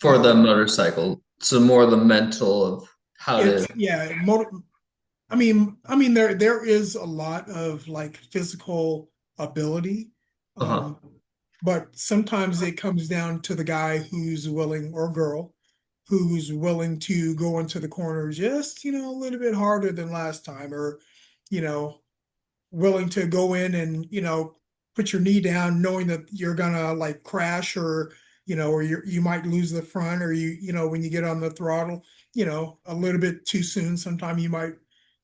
For the motorcycle. So more the mental of how to. It's yeah, I mean there is a lot of like physical ability. Uh-huh. Um, but sometimes it comes down to the guy who's willing or girl who's willing to go into the corner just, a little bit harder than last time, or, you know, willing to go in and, put your knee down knowing that you're gonna like crash or, or you might lose the front or when you get on the throttle, a little bit too soon, sometime you might,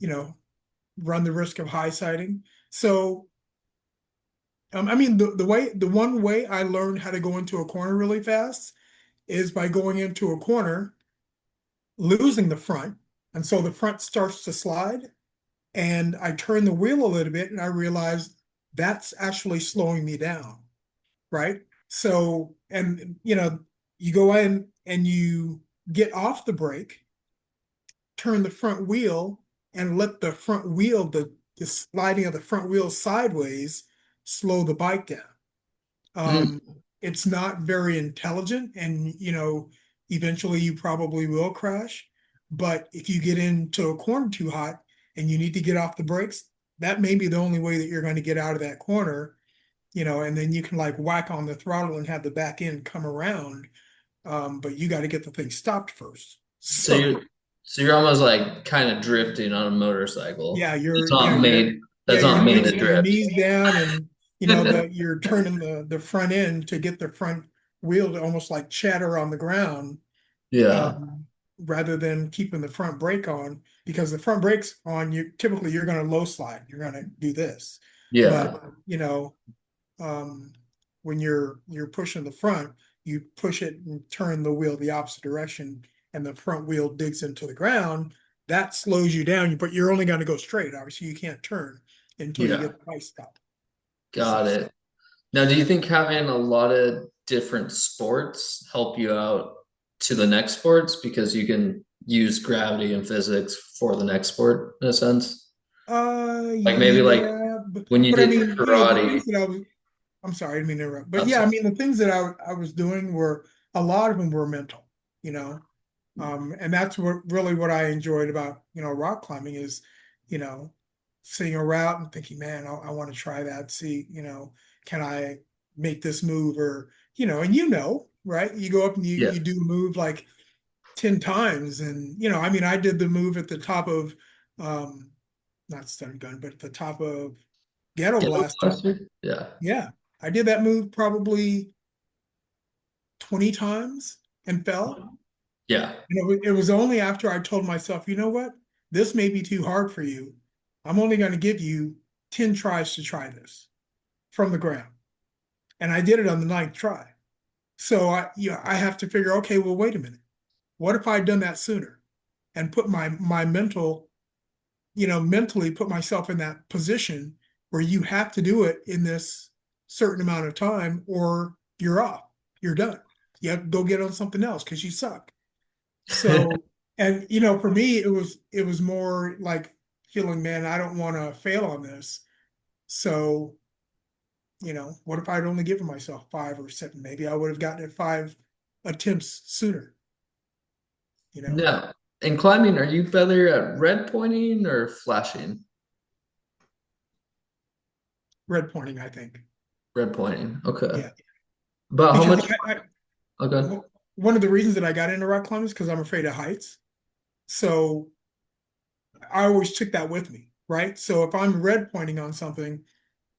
you know, run the risk of high siding. So I mean, the one way I learned how to go into a corner really fast is by going into a corner, losing the front, and so the front starts to slide, and I turn the wheel a little bit, and I realize that's actually slowing me down, right? So, and you go in and you get off the brake, turn the front wheel, and let the front wheel, the sliding of the front wheel sideways, slow the bike down. Mm. Um, it's not very intelligent, and eventually you probably will crash. But if you get into a corner too hot and you need to get off the brakes, that may be the only way that you're going to get out of that corner, and then you can like whack on the throttle and have the back end come around. But you got to get the thing stopped first. So So you're almost like kind of drifting on a motorcycle. yeah, It's not made yeah, that's not made to your drift. knees down, and you're turning the front end to get the front wheel to almost like chatter on the ground, Yeah. um, rather than keeping the front brake on, because the front brake's on, you're going to low slide, you're going to do this. Yeah. But um, when you're pushing the front, you push it and turn the wheel the opposite direction, and the front wheel digs into the ground. That slows you down, but you're only going to go straight. Obviously, you can't turn until you Yeah. get the bike stop. Got it. Now, do you think having a lot of different sports help you out to the next sports because you can use gravity and physics for the next sport in a sense? Like maybe like Yeah, when you but I did mean, the karate. things that I'm sorry, I didn't mean to interrupt. But I'm yeah, I sorry. mean, the things that I was doing were, a lot of them were mental, you know. And that's what I enjoyed about, rock climbing is, you know, seeing a route and thinking, man, I want to try that. See, can I make this move, or, and right? You go up and Yeah. you do a move like 10 times. And, I mean, I did the move at the top of, um, not stun gun, but at the top of Ghetto Get a Blaster. blaster? Yeah. Yeah. I did that move probably 20 times and fell. Yeah. And it was only after I told myself, you know what? This may be too hard for you. I'm only going to give you 10 tries to try this from the ground. And I did it on the ninth try. So I have to figure, okay, well, wait a minute. What if I'd done that sooner and put my mentally put myself in that position where you have to do it in this certain amount of time, or you're off, you're done. You have to go get on something else because you suck. So, and for me, it was more like feeling, man, I don't want to fail on this. So, what if I'd only given myself 5 or 7? Maybe I would have gotten it 5 attempts sooner, you know, No. In climbing, are you better at red pointing or flashing? red pointing, I think. Red pointing. Okay. Yeah. About how Because much? Okay. one of the reasons that I got into rock climbing is because I'm afraid of heights. So I always took that with me. right? So if I'm red pointing on something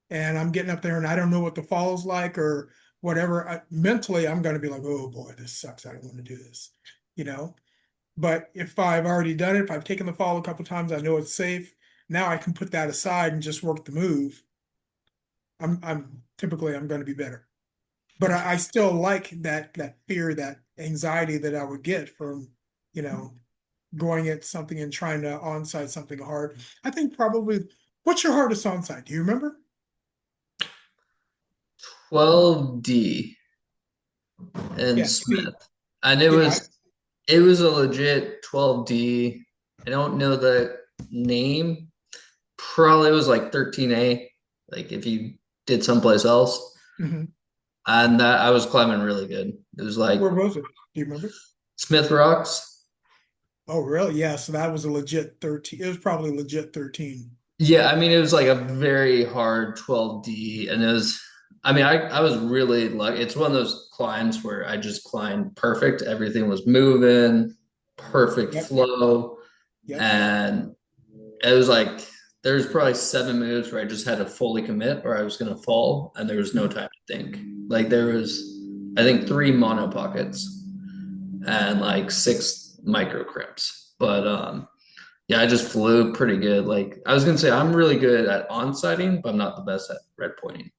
and I'm getting up there and I don't know what the fall is like or whatever, mentally I'm going to be like, oh boy, this sucks. I don't want to do this, you know? But if I've already done it, if I've taken the fall a couple times, I know it's safe. Now I can put that aside and just work the move. I'm typically I'm going to be better. But I still like that fear, that anxiety that I would get from, you know, going at something and trying to onside something hard. I think probably what's your hardest onside? Do you remember? 12D and Yeah, Smith. And it yeah, was it was a legit 12D. I don't know the name. Probably was like 13A, like if you did someplace else. mhm. And that I was climbing really good. It was like Where was it? Do you remember? Smith Rocks. Oh, really? Yeah, so that was a legit 13. It was probably legit 13. Yeah, I mean it was like a very hard 12D, and it was. I mean, I was really lucky. It's one of those climbs where I just climbed perfect. Everything was moving, perfect Yep, flow, yep. and it was like there's probably 7 moves where I just had to fully commit or I was gonna fall, and there was no Mhm. time to think. Like there was, I think, 3 mono pockets and like 6 micro crimps. But yeah, I just flew pretty good. Like I was gonna say I'm really good at on-sighting, but I'm not the best at red pointing.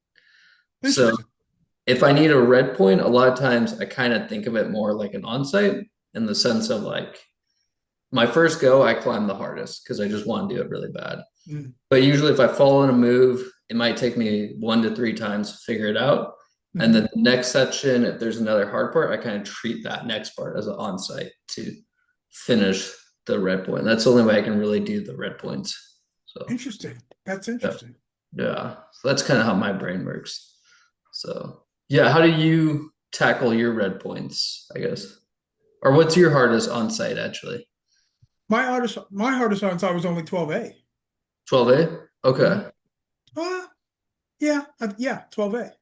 So Interesting. if I need a red point, a lot of times I kind of think of it more like an on-sight in the sense of like my first go, I climb the hardest because I just want to do it really bad. Mm, But usually, if I fall in a move, it might take me 1 to 3 times to figure it out. And mhm. then the next section, if there's another hard part, I kind of treat that next part as an on-site to finish the red point. That's the only way I can really do the red points. So Interesting. That's yeah, interesting. yeah. So that's kind of how my brain works. So yeah, how do you tackle your red points, I guess? Or what's your hardest on-site actually? My hardest onside was only 12A. 12A? Mhm. Okay. Yeah, 12A.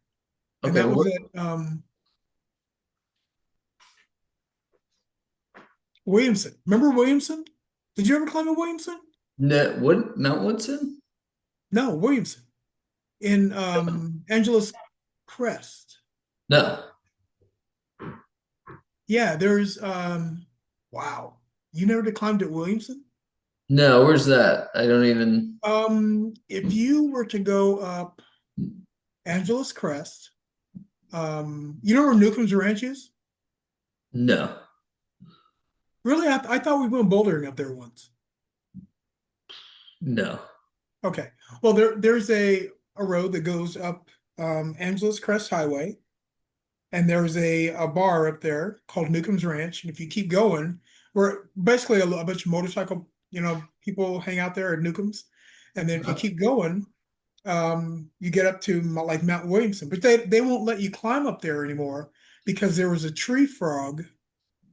And Okay. that was What at Williamson. Remember Williamson? Did you ever climb at Williamson? what Mount Woodson? No, Williamson in Angeles Crest. No. Yeah, there's wow. You never did climbed at Williamson? No, where's that? I don't even. If you were to go up Angeles Crest, you know where Newcomb's Ranch is? No, Really? I thought we went bouldering up there once. no. Okay. Well, there's a road that goes up Angeles Crest Highway, and there's a bar up there called Newcomb's Ranch. And if you keep going, where basically a bunch of motorcycle, people hang out there at Newcomb's. And then if you keep going, you get up to like Mount Williamson, but they won't let you climb up there anymore because there was a tree frog.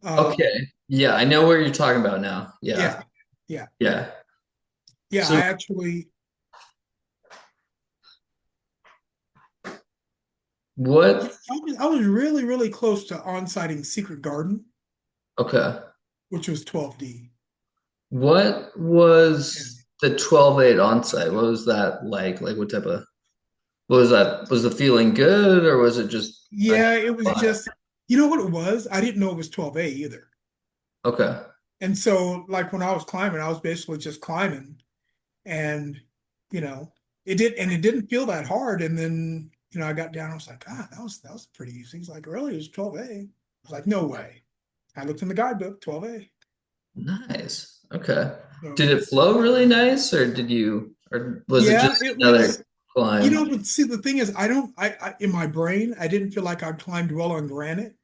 Okay. Um, Yeah, I know where you're talking about now. Yeah. yeah, yeah, Yeah. yeah. So I actually, what? I was really, really close to on-sighting Secret Garden, Okay. which was 12D. What Yeah, was the 12/8 onsite? What was that like? Like what type of what was that? Was the feeling good or was it just a yeah, it was vibe? just, you know what it was? I didn't know it was 12A either. Okay. And so, like when I was climbing, I was basically just climbing, and you know, it didn't feel that hard. And then, I got down, I was like, God, that was pretty easy. He's like, really, it was 12A. I was like, no way. I looked in the guidebook, 12A. Nice. Okay. So Did it flow really nice or was it yeah, just it another was, climb? but see, the thing is, I don't, in my brain, I didn't feel like I climbed well on granite.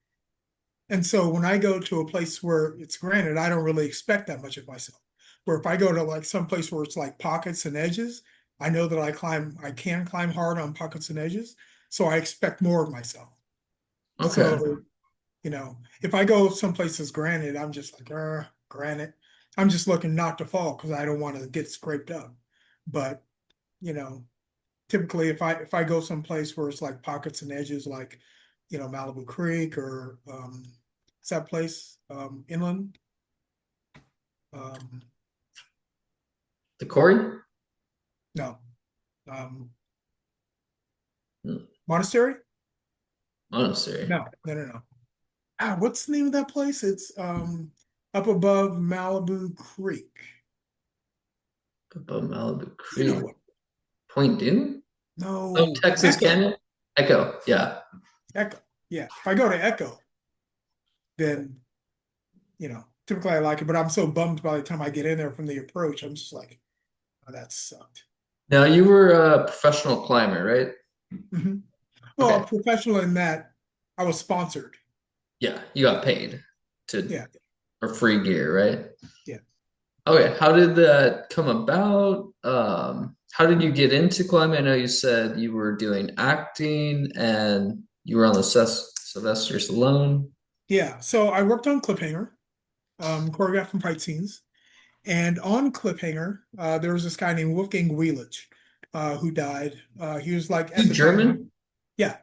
And so when I go to a place where it's granite, I don't really expect that much of myself. Where if I go to like some place where it's like pockets and edges, I know that I can climb hard on pockets and edges. So I expect more of myself. Okay. So, if I go someplace that's granite, I'm just like, granite. I'm just looking not to fall because I don't want to get scraped up. But, you know, typically if I go someplace where it's like pockets and edges, like Malibu Creek or it's that place inland. Um, The Corey? Um, Hmm. Monastery? Monastery. No. What's the name of that place? It's up above Malibu Creek. Above Malibu You know Creek. what? Point Dune? Oh, No, Texas Echo. Canyon? Echo, yeah. Echo. Yeah. If I go to Echo, then typically I like it, but I'm so bummed by the time I get in there from the approach. I'm just like, oh, that sucked. Now you were a professional climber, right? Mhm. Okay. Well, professional in that I was sponsored. Yeah, you got paid to Yeah, for free gear, right? yeah. Okay, how did that come about? How did you get into climbing? I know you said you were doing acting and you were on the Sylvester Stallone. Yeah. So I worked on Cliffhanger, choreographing fight scenes. And on Cliffhanger, there was this guy named Wolfgang Wielich, who died. He was like at He's the time, German? yeah,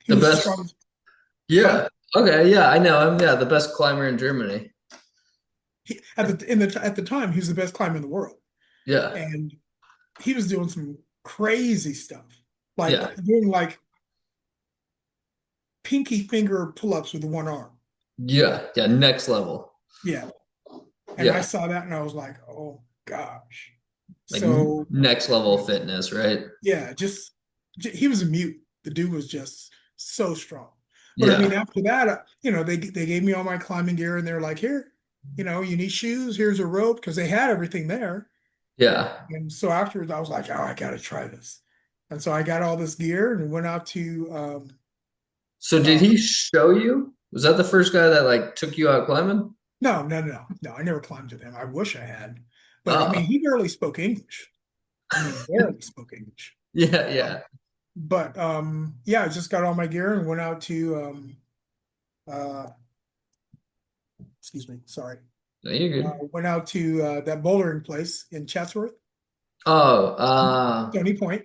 he The was the best? strongest. Pardon? Yeah. Okay, yeah, I know him. Yeah, the best climber in Germany. At the time, he was the best climber in the world, Yeah. and he was doing some crazy stuff, Yeah. like doing like pinky finger pull-ups with one arm. Yeah. Yeah. Next level. Yeah, and I Yeah. saw that and I was like, oh gosh. Like So next level fitness, right? yeah, he was a mute. The dude was just so strong. But I mean, Yeah. after that, they gave me all my climbing gear and they're like, here, you need shoes. Here's a rope because they had everything there. Yeah. And so afterwards, I was like, oh, I got to try this. And so I got all this gear and went out to So did uh, he show you? Was that the first guy that like took you out climbing? no. I never climbed with him. I wish I had, but I mean, Oh, he barely spoke English. I mean, barely spoke English. yeah, Uh, yeah. but yeah, I just got all my gear and went out to uh, excuse me, sorry. No, you're good. Went out to that bouldering place in Chatsworth, Oh, Stony Point.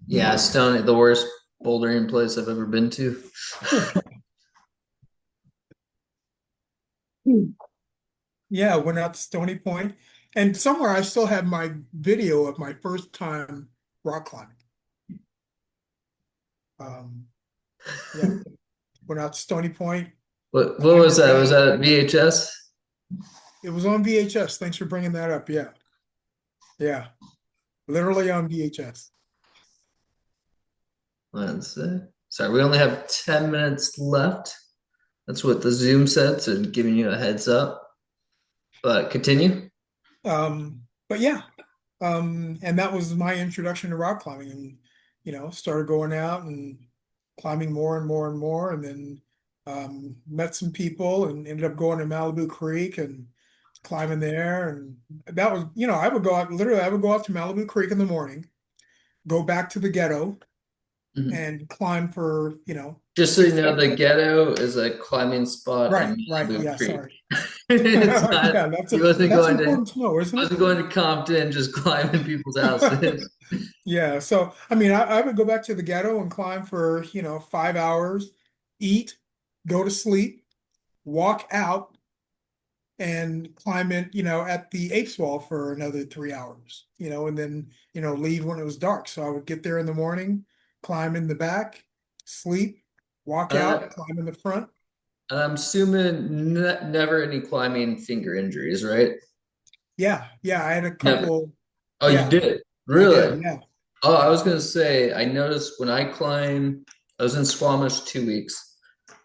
yeah, Stone, the worst bouldering place I've ever been to. Yeah, went out to Stony Point, and somewhere I still have my video of my first time rock climbing. Yeah, went out to Stony Point, What climbed was it that? Was back. that VHS? It was on VHS. Thanks for bringing that up. Yeah, yeah, literally on VHS. Let's see. Sorry, we only have 10 minutes left. That's what the Zoom said, so giving you a heads up. But continue. But yeah, and that was my introduction to rock climbing, and started going out and climbing more and more and more, and then met some people and ended up going to Malibu Creek and climbing there, and that was I would go out literally I would go out to Malibu Creek in the morning, go back to the ghetto Mhm. and climb for Just so you six know, seven the ghetto is a climbing spot in right, Malibu yeah, Creek. sorry. It's not, Yeah, that's important to know, isn't it? wasn't going to Compton just climbing people's houses. Yeah, so I mean, I would go back to the ghetto and climb for 5 hours, eat, go to sleep, walk out, and climb in, at the apes wall for another 3 hours, and then leave when it was dark. So I would get there in the morning, climb in the back, sleep, walk Uh, out, climb in the front. and I'm assuming never any climbing finger injuries, right? Yeah, yeah, I had a Never. couple. Oh, you Yeah, did? I did. Really? Yeah, Oh, I yeah. was gonna say, I noticed when I climb, I was in Squamish 2 weeks,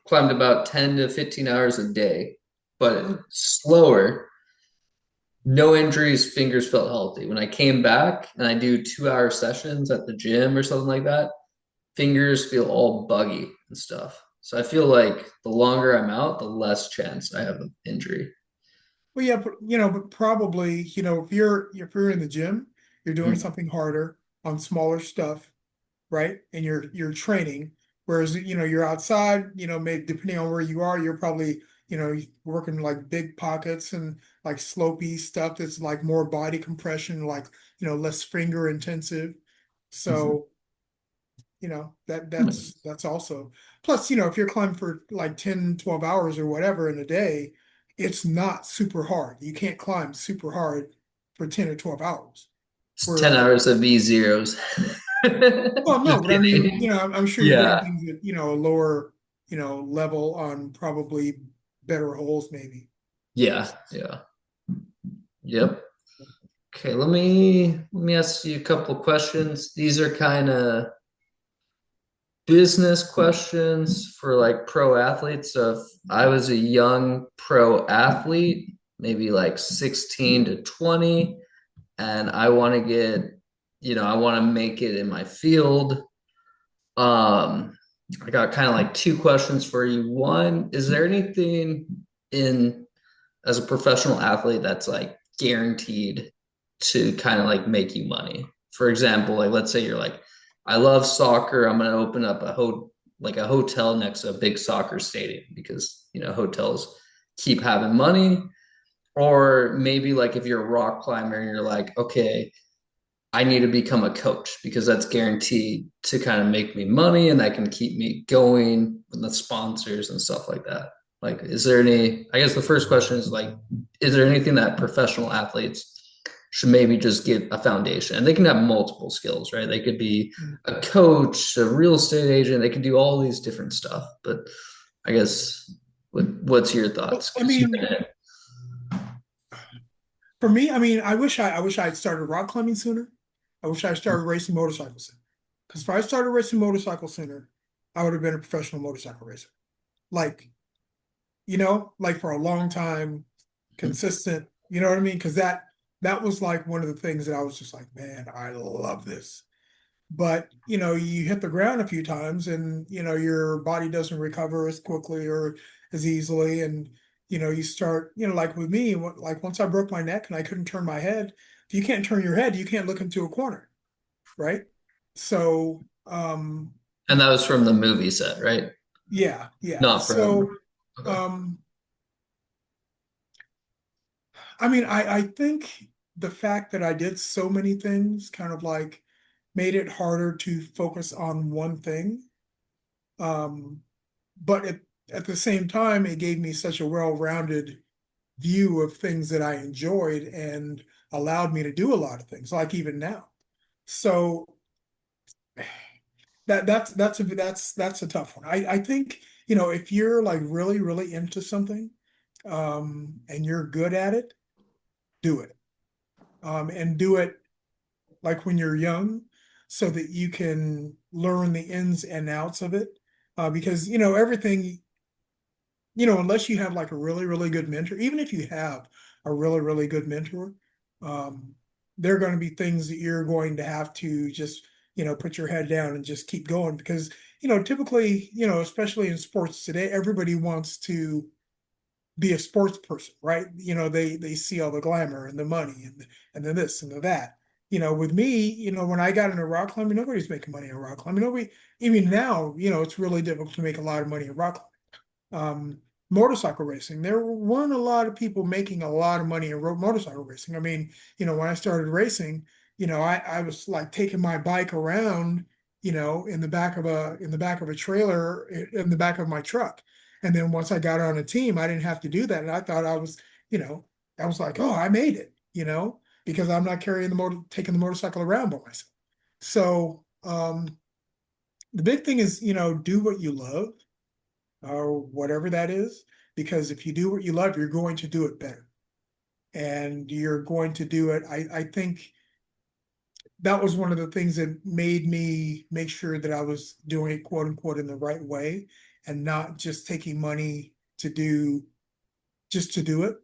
climbed about 10 to 15 hours a day, but Mm. slower, no injuries, fingers felt healthy. When I came back and I do 2 hour sessions at the gym or something like that, fingers feel all buggy and stuff. So I feel like the longer I'm out, the less chance I have an injury. Well, yeah, but probably, if you're in the gym, you're doing Mm, something harder on smaller stuff, right? And you're training. Whereas, you're outside, maybe depending on where you are, you're probably, working like big pockets and like slopey stuff that's like more body compression, like, less finger intensive. mhm. So, that's also plus, if you're climbing for like 10, 12 hours or whatever in a day, it's not super hard. You can't climb super hard for 10 or 12 hours. It's 10 where, hours of V zeros. well, no, Just but I mean, kidding. I'm sure you're doing Yeah. things at, a lower, level on probably better holes, maybe. Yeah. Yeah. Yep. Okay, let me ask you a couple of questions. These are kind of business questions for like pro athletes. So if I was a young pro athlete, maybe like 16 to 20, and I want to I want to make it in my field. I got kind of like two questions for you. One, is there anything in as a professional athlete that's like guaranteed to kind of like make you money? For example, like let's say you're like, I love soccer. I'm going to open up a hotel next to a big soccer stadium because hotels keep having money. Or maybe like if you're a rock climber and you're like, okay, I need to become a coach because that's guaranteed to kind of make me money and that can keep me going with the sponsors and stuff like that. Like, is there I guess the first question is like, is there anything that professional athletes should maybe just get a foundation? And they can have multiple skills, right? They could be a coach, a real estate agent, they can do all these different stuff. But I guess what's your Well, thoughts? I mean, for me, I mean, I wish I had started rock climbing sooner. I wish I started racing motorcycles sooner. Because if I started racing motorcycles sooner, I would have been a professional motorcycle racer. Like, like for a long time, consistent, you know what I mean? Because that was like one of the things that I was just like, man, I love this. But, you hit the ground a few times and, your body doesn't recover as quickly or as easily. And, you start, like with me, like once I broke my neck and I couldn't turn my head, if you can't turn your head, you can't look into a corner, right? So, And that was from the movie set, right? yeah, yeah. Not from So, okay. um, I mean, I think the fact that I did so many things kind of like made it harder to focus on one thing. Um, but at the same time, it gave me such a well-rounded view of things that I enjoyed and allowed me to do a lot of things, like even now. So that's a tough one. I think, if you're like really, really into something, and you're good at it, do it. And do it like when you're young so that you can learn the ins and outs of it. Because, everything, unless you have like a really, really good mentor, even if you have a really, really good mentor, um, there are going to be things that you're going to have to just, put your head down and just keep going because, typically, especially in sports today, everybody wants to be a sports person, right? They see all the glamour and the money and the this and the that. With me, when I got into rock climbing, nobody's making money in rock climbing. Nobody, even now, it's really difficult to make a lot of money in rock climbing. Motorcycle racing, there weren't a lot of people making a lot of money in motorcycle racing. I mean, when I started racing, I was like taking my bike around, in the back of a trailer in the back of my truck. And then once I got on a team, I didn't have to do that. And I thought you know, I was like, oh, I made it, because I'm not taking the motorcycle around by myself. So the big thing is, do what you love or whatever that is, because if you do what you love, you're going to do it better. And you're going to do it. I think that was one of the things that made me make sure that I was doing it, quote unquote, in the right way and not just taking money to do just to do it,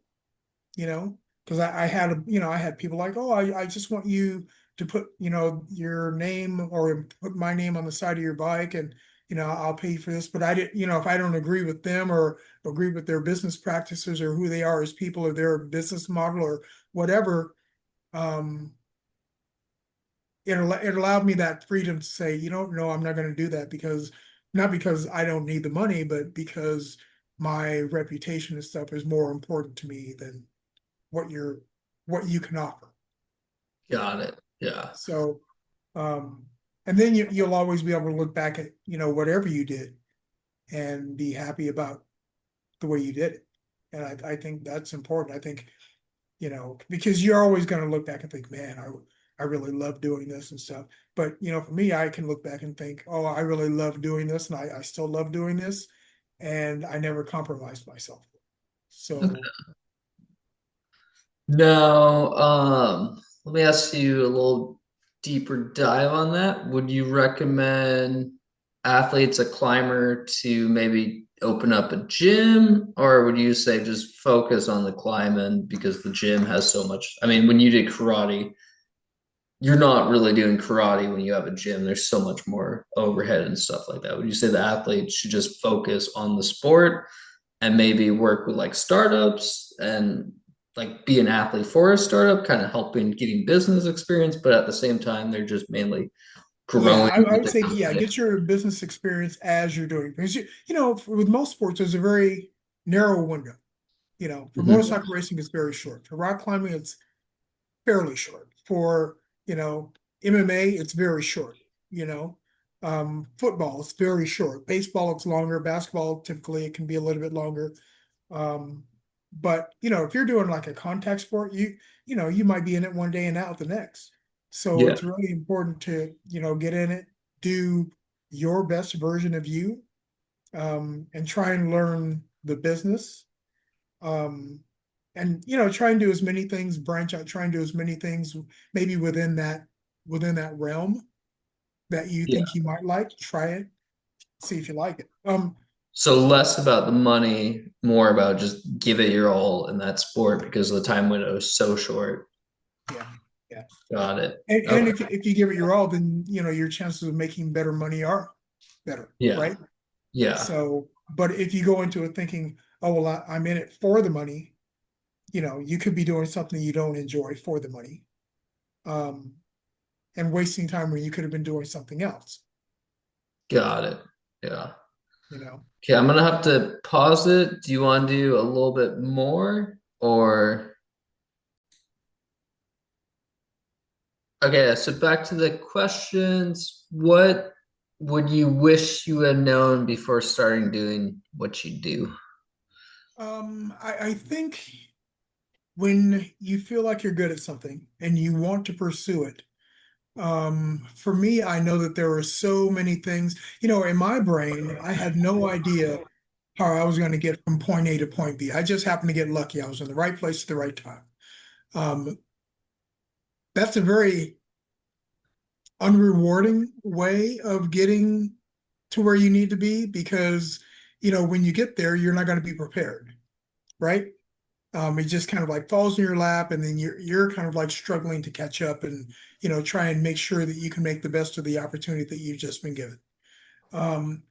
because I had, I had people like, oh, I just want you to put, your name or put my name on the side of your bike and, I'll pay you for this. But I didn't, if I don't agree with them or agree with their business practices or who they are as people or their business model or whatever, um, it allowed me that freedom to say, no, I'm not going to do that because not because I don't need the money, but because my reputation and stuff is more important to me than what you're what you can offer. Got it. Yeah. So, um, and then you'll always be able to look back at, whatever you did and be happy about the way you did it. And I think that's important. I think, because you're always going to look back and think, man, I really love doing this and stuff. But, for me, I can look back and think, oh, I really love doing this and I still love doing this. And I never compromised myself. Okay. So, Now, let me ask you a little deeper dive on that. Would you recommend athletes, a climber, to maybe open up a gym, or would you say just focus on the climbing because the gym has so much? I mean, when you did karate, you're not really doing karate when you have a gym. There's so much more overhead and stuff like that. Would you say the athletes should just focus on the sport and maybe work with like startups and like be an athlete for a startup, kind of helping getting business experience, but at the same time, they're just mainly yeah, growing I with would the say, yeah, company? get your business experience as you're doing because with most sports, there's a very narrow window. For Mhm. motorcycle racing, it's very short. For rock climbing, it's fairly short. For MMA, it's very short. Football, it's very short. Baseball, it's longer. Basketball, typically, it can be a little bit longer. Um, but if you're doing like a contact sport, you might be in it one day and out the next. So Yeah, it's really important to get in it, do your best version of you, and try and learn the business. Um, and try and do as many things, branch out, try and do as many things maybe within that realm that you yeah. think you might like. Try it, see if you like it. So less about the money, more about just give it your all in that sport because the time window is so short. Yeah, yeah. Got it. And Okay. if you give it your all, then your chances of making better money are better, Yeah. right? Yeah. So, but if you go into it thinking, oh well, I'm in it for the money, you could be doing something you don't enjoy for the money, um, and wasting time when you could have been doing something else. Got it. Yeah. You know. Okay, I'm gonna have to pause it. Do you want to do a little bit more or okay, so back to the questions. What would you wish you had known before starting doing what you do? I think when you feel like you're good at something and you want to pursue it, for me, I know that there are so many things, in my brain, I had no idea how I was going to get from point A to point B. I just happened to get lucky. I was in the right place at the right time. Um, that's a very unrewarding way of getting to where you need to be because, when you get there, you're not going to be prepared, right? It just kind of like falls in your lap, and then you're kind of like struggling to catch up and try and make sure that you can make the best of the opportunity that you've just been given. Um,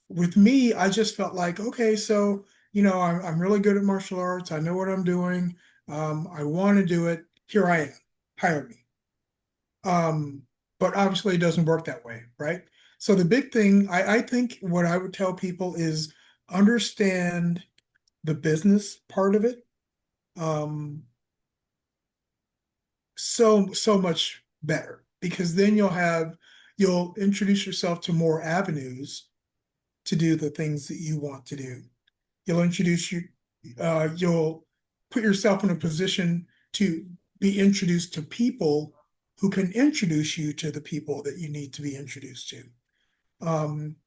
with me, I just felt like, okay, so I'm really good at martial arts. I know what I'm doing. I want to do it. Here I am. Hire me. Um, but obviously, it doesn't work that way, right? So the big thing, I think, what I would tell people is understand the business part of it. Um, so much better because then you'll introduce yourself to more avenues to do the things that you want to do. You'll put yourself in a position to be introduced to people who can introduce you to the people that you need to be introduced to. Um,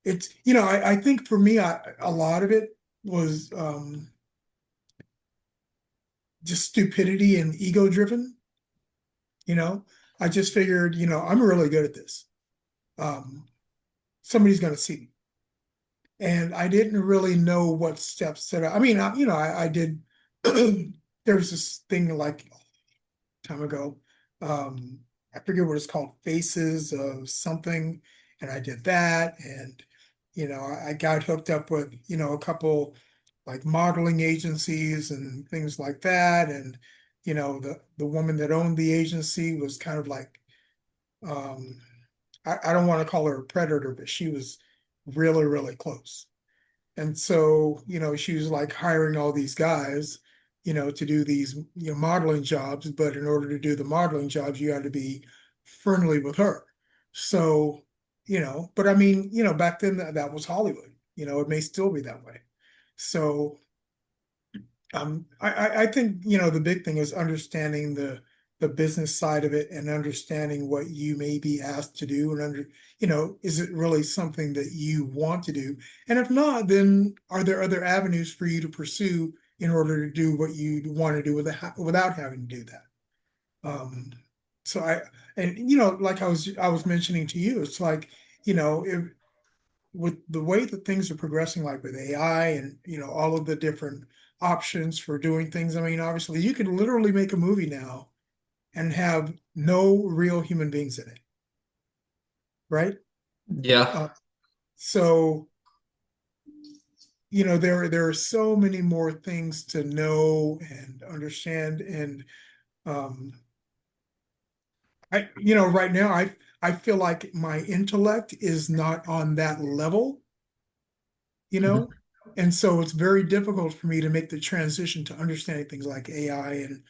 it's I think for me, a lot of it was just stupidity and ego driven. You know, I just figured, I'm really good at this. Um, Somebody's going to see me. And I didn't really know what steps that I mean, I did. There was this thing like time ago. Um, I forget what it's called, Faces of something, and I did that, and I got hooked up with a couple like modeling agencies and things like that, and the woman that owned the agency was kind of like I don't want to call her a predator, but she was really, really close. And so, she was like hiring all these guys, to do these, modeling jobs. But in order to do the modeling jobs, you had to be friendly with her. So, but I mean, back then that was Hollywood. It may still be that way. So, I think, the big thing is understanding the business side of it and understanding what you may be asked to do, and is it really something that you want to do? And if not, then are there other avenues for you to pursue in order to do what you want to do without having to do that? So like I was mentioning to you, it's like, if with the way that things are progressing, like with AI and all of the different options for doing things. I mean, obviously, you can literally make a movie now and have no real human beings in it, right? Yeah. So there are so many more things to know and understand, and um, right now I feel like my intellect is not on that level, you Mhm. know, and so it's very difficult for me to make the transition to understanding things like AI and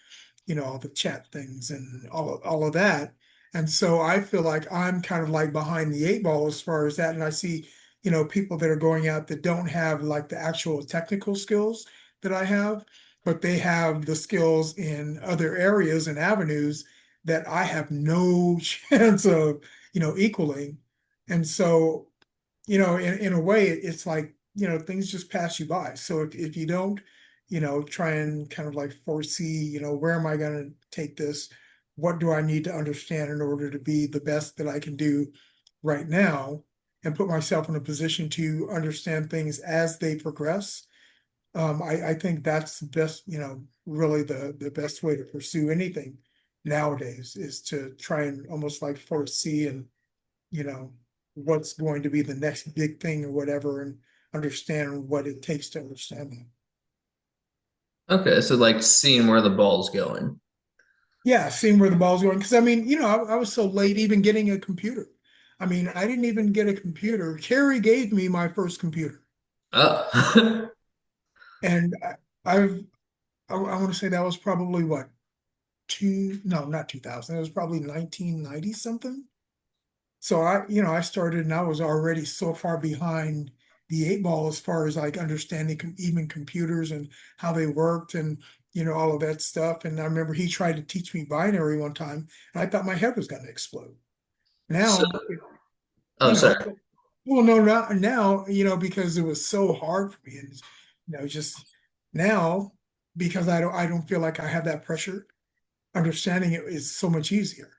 all the chat things and all of that. And so I feel like I'm kind of like behind the eight ball as far as that. And I see, people that are going out that don't have like the actual technical skills that I have, but they have the skills in other areas and avenues that I have no chance of, equaling. And so, in a way, it's like, things just pass you by. So if you don't, try and kind of like foresee, where am I going to take this? What do I need to understand in order to be the best that I can do right now and put myself in a position to understand things as they progress? I think that's the best, really the best way to pursue anything nowadays is to try and almost like foresee and you know, what's going to be the next big thing or whatever, and understand what it takes to understand that. Okay, so like seeing where the ball's going. Yeah, seeing where the ball's going. Because I mean, I was so late even getting a computer. I mean, I didn't even get a computer. Carrie gave me my first computer, Oh. and I've I want to say that was probably what no, not 2000. It was probably 1990 something. So I started and I was already so far behind the eight ball as far as like understanding even computers and how they worked and all of that stuff. And I remember he tried to teach me binary one time, and I thought my head was going to explode. So, Now, oh, you sorry. know, well, no, not now, because it was so hard for me, and just now because I don't feel like I have that pressure. Understanding it is so much easier.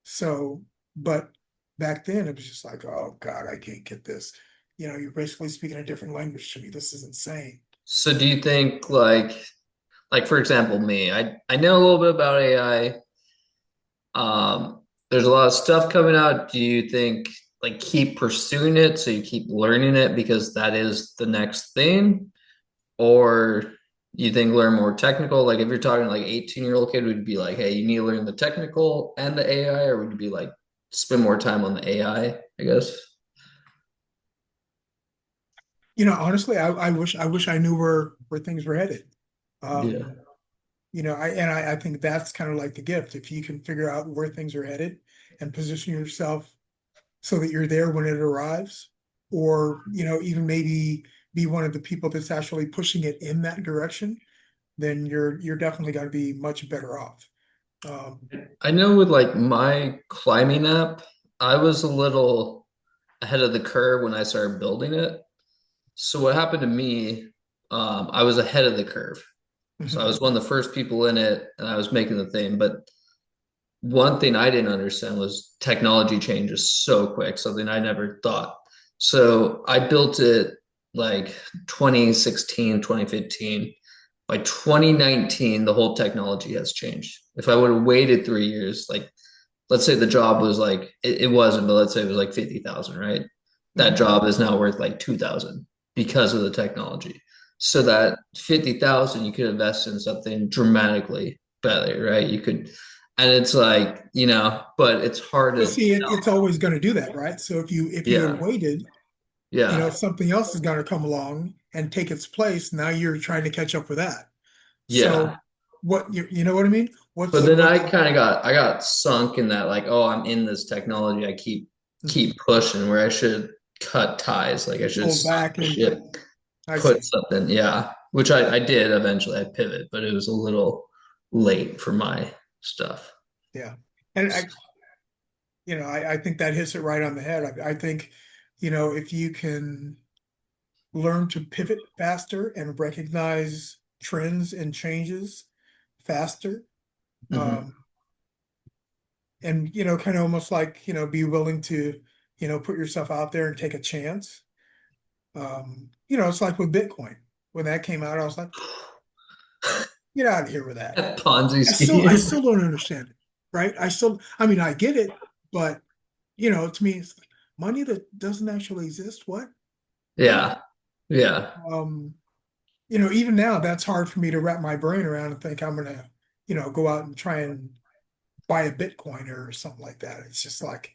So, but back then it was just like, oh God, I can't get this. You're basically speaking a different language to me. This is insane. So do you think like for example, me, I know a little bit about AI. There's a lot of stuff coming out. Do you think like keep pursuing it so you keep learning it because that is the next thing? Or you think learn more technical? Like if you're talking like 18-year-old kid, would you be like, hey, you need to learn the technical and the AI, or would you be like spend more time on the AI, I guess? Honestly, I wish I knew where things were headed. Yeah. Um, I think that's kind of like the gift. If you can figure out where things are headed and position yourself so that you're there when it arrives, or even maybe be one of the people that's actually pushing it in that direction, then you're definitely going to be much better off. Um, I know with like my climbing app, I was a little ahead of the curve when I started building it. So what happened to me, I was ahead of the curve. So I mhm. was one of the first people in it and I was making the thing. But one thing I didn't understand was technology changes so quick, something I never thought. So I built it like 2016, 2015. By 2019, the whole technology has changed. If I would have waited 3 years, like let's say the job was like it wasn't, but let's say it was like 50,000, right? That Mhm. job is now worth like 2,000 because of the technology. So that 50,000 you could invest in something dramatically better, right? You could, and it's like, but it's hard But to see, it's always going to do that, right? So if you had yeah, waited, yeah, something else is going to come along and take its place. Now you're trying to catch up with that. yeah. So what you know what I mean? But What's then what? I got sunk in that like, oh, I'm in this technology. I keep Mhm. pushing where I should cut ties. Like I should Pulled stop back the and ship, I put see. something, yeah. Which I did eventually. I pivot, but it was a little late for my stuff. Yeah. And I think that hits it right on the head. I think, if you can learn to pivot faster and recognize trends and changes faster, Mhm. um, and, kind of almost like, be willing to, put yourself out there and take a chance. It's like with Bitcoin. When that came out, I was like, get out of here with that. Ponzi I scheme. still don't understand it, right? I mean, I get it, but to me, it's like money that doesn't actually exist. What? Yeah. Yeah. Um, even now, that's hard for me to wrap my brain around and think I'm gonna, go out and try and buy a Bitcoin or something like that. It's just like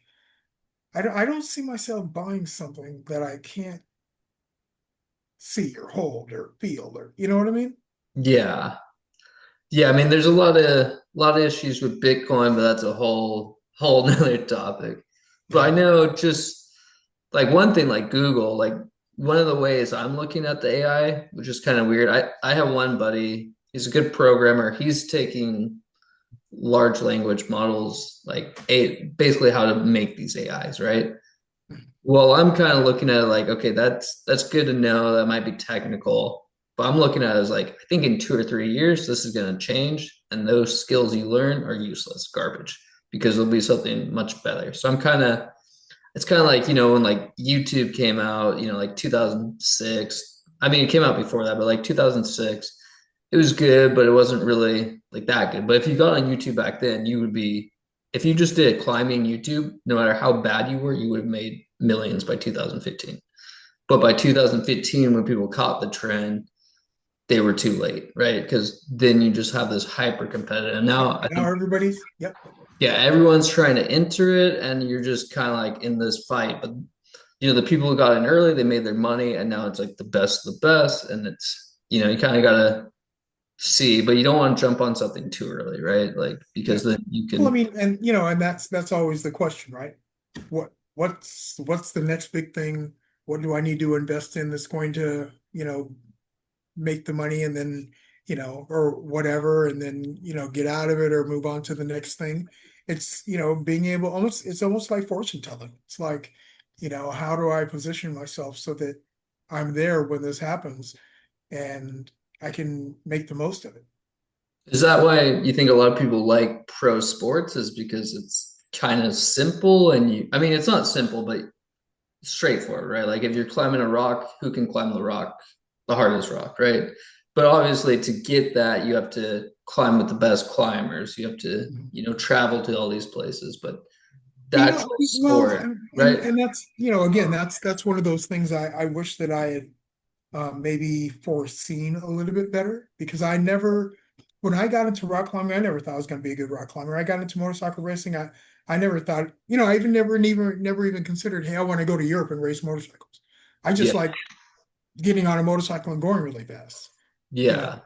I don't see myself buying something that I can't see or hold or feel, or you know what I mean? Yeah. Yeah. I mean, there's a lot of issues with Bitcoin, but that's a whole nother topic. But I Yeah. know just like one thing like Google, like one of the ways I'm looking at the AI, which is kind of weird. I have one buddy, he's a good programmer. He's taking large language models, like basically how to make these AIs, right? Well, I'm kind of looking at it like, okay, that's good to know. That might be technical, but I'm looking at it as like, I think in 2 or 3 years, this is going to change, and those skills you learn are useless, garbage, because there'll be something much better. So it's kind of like, when like YouTube came out, like 2006. I mean, it came out before that, but like 2006, it was good, but it wasn't really like that good. But if you got on YouTube back then, if you just did climbing YouTube, no matter how bad you were, you would have made millions by 2015. But by 2015, when people caught the trend, they were too late, right? Because then you just have this hyper competitive. And Yeah. now I Now think, everybody's, yep. yeah, everyone's trying to enter it, and you're just kind of like in this fight. But the people who got in early, they made their money, and now it's like the best of the best. And it's, you kind of gotta see, but you don't want to jump on something too early, right? Like, Yeah. because then you Well, I can, mean, and that's always the question, right? What's the next big thing? What do I need to invest in that's going to, make the money, and then, or whatever, and then, get out of it or move on to the next thing. It's, being able, it's almost like fortune telling. It's like, how do I position myself so that I'm there when this happens and I can make the most of it. is that why you think a lot of people like pro sports is because it's kind of simple and I mean, it's not simple, but straightforward, right? Like if you're climbing a rock, who can climb the rock, the hardest rock, right? But obviously to get that, you have to climb with the best climbers. You have to, Mhm. travel to all these places, but the You actual know, well, sport, and right? that's, again, that's one of those things I wish that I had maybe foreseen a little bit better, because when I got into rock climbing, I never thought I was going to be a good rock climber. I got into motorcycle racing. I never thought, I even never even considered, hey, I want to go to Europe and race motorcycles. I just Yeah. like getting on a motorcycle and going really fast, you know. Yeah.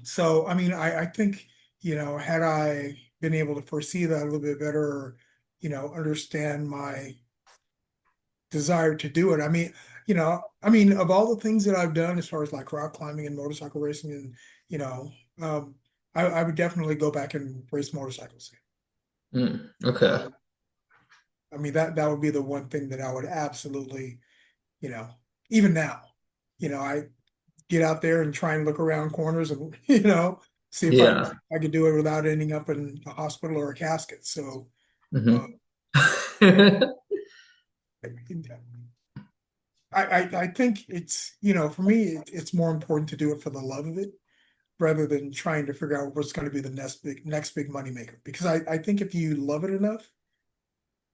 So, I mean, I think, had I been able to foresee that a little bit better, or, understand my desire to do it. Of all the things that I've done as far as like rock climbing and motorcycle racing, and, you know, um, I would definitely go back and race motorcycles. Okay. Um, I mean, that would be the one thing that I would absolutely, you know, even now, I get out there and try and look around corners and, see if Yeah. I could do it without ending up in a hospital or a casket. So, uh, Hmm. I think it's, for me, it's more important to do it for the love of it, rather than trying to figure out what's going to be the next big money maker. Because I think if you love it enough,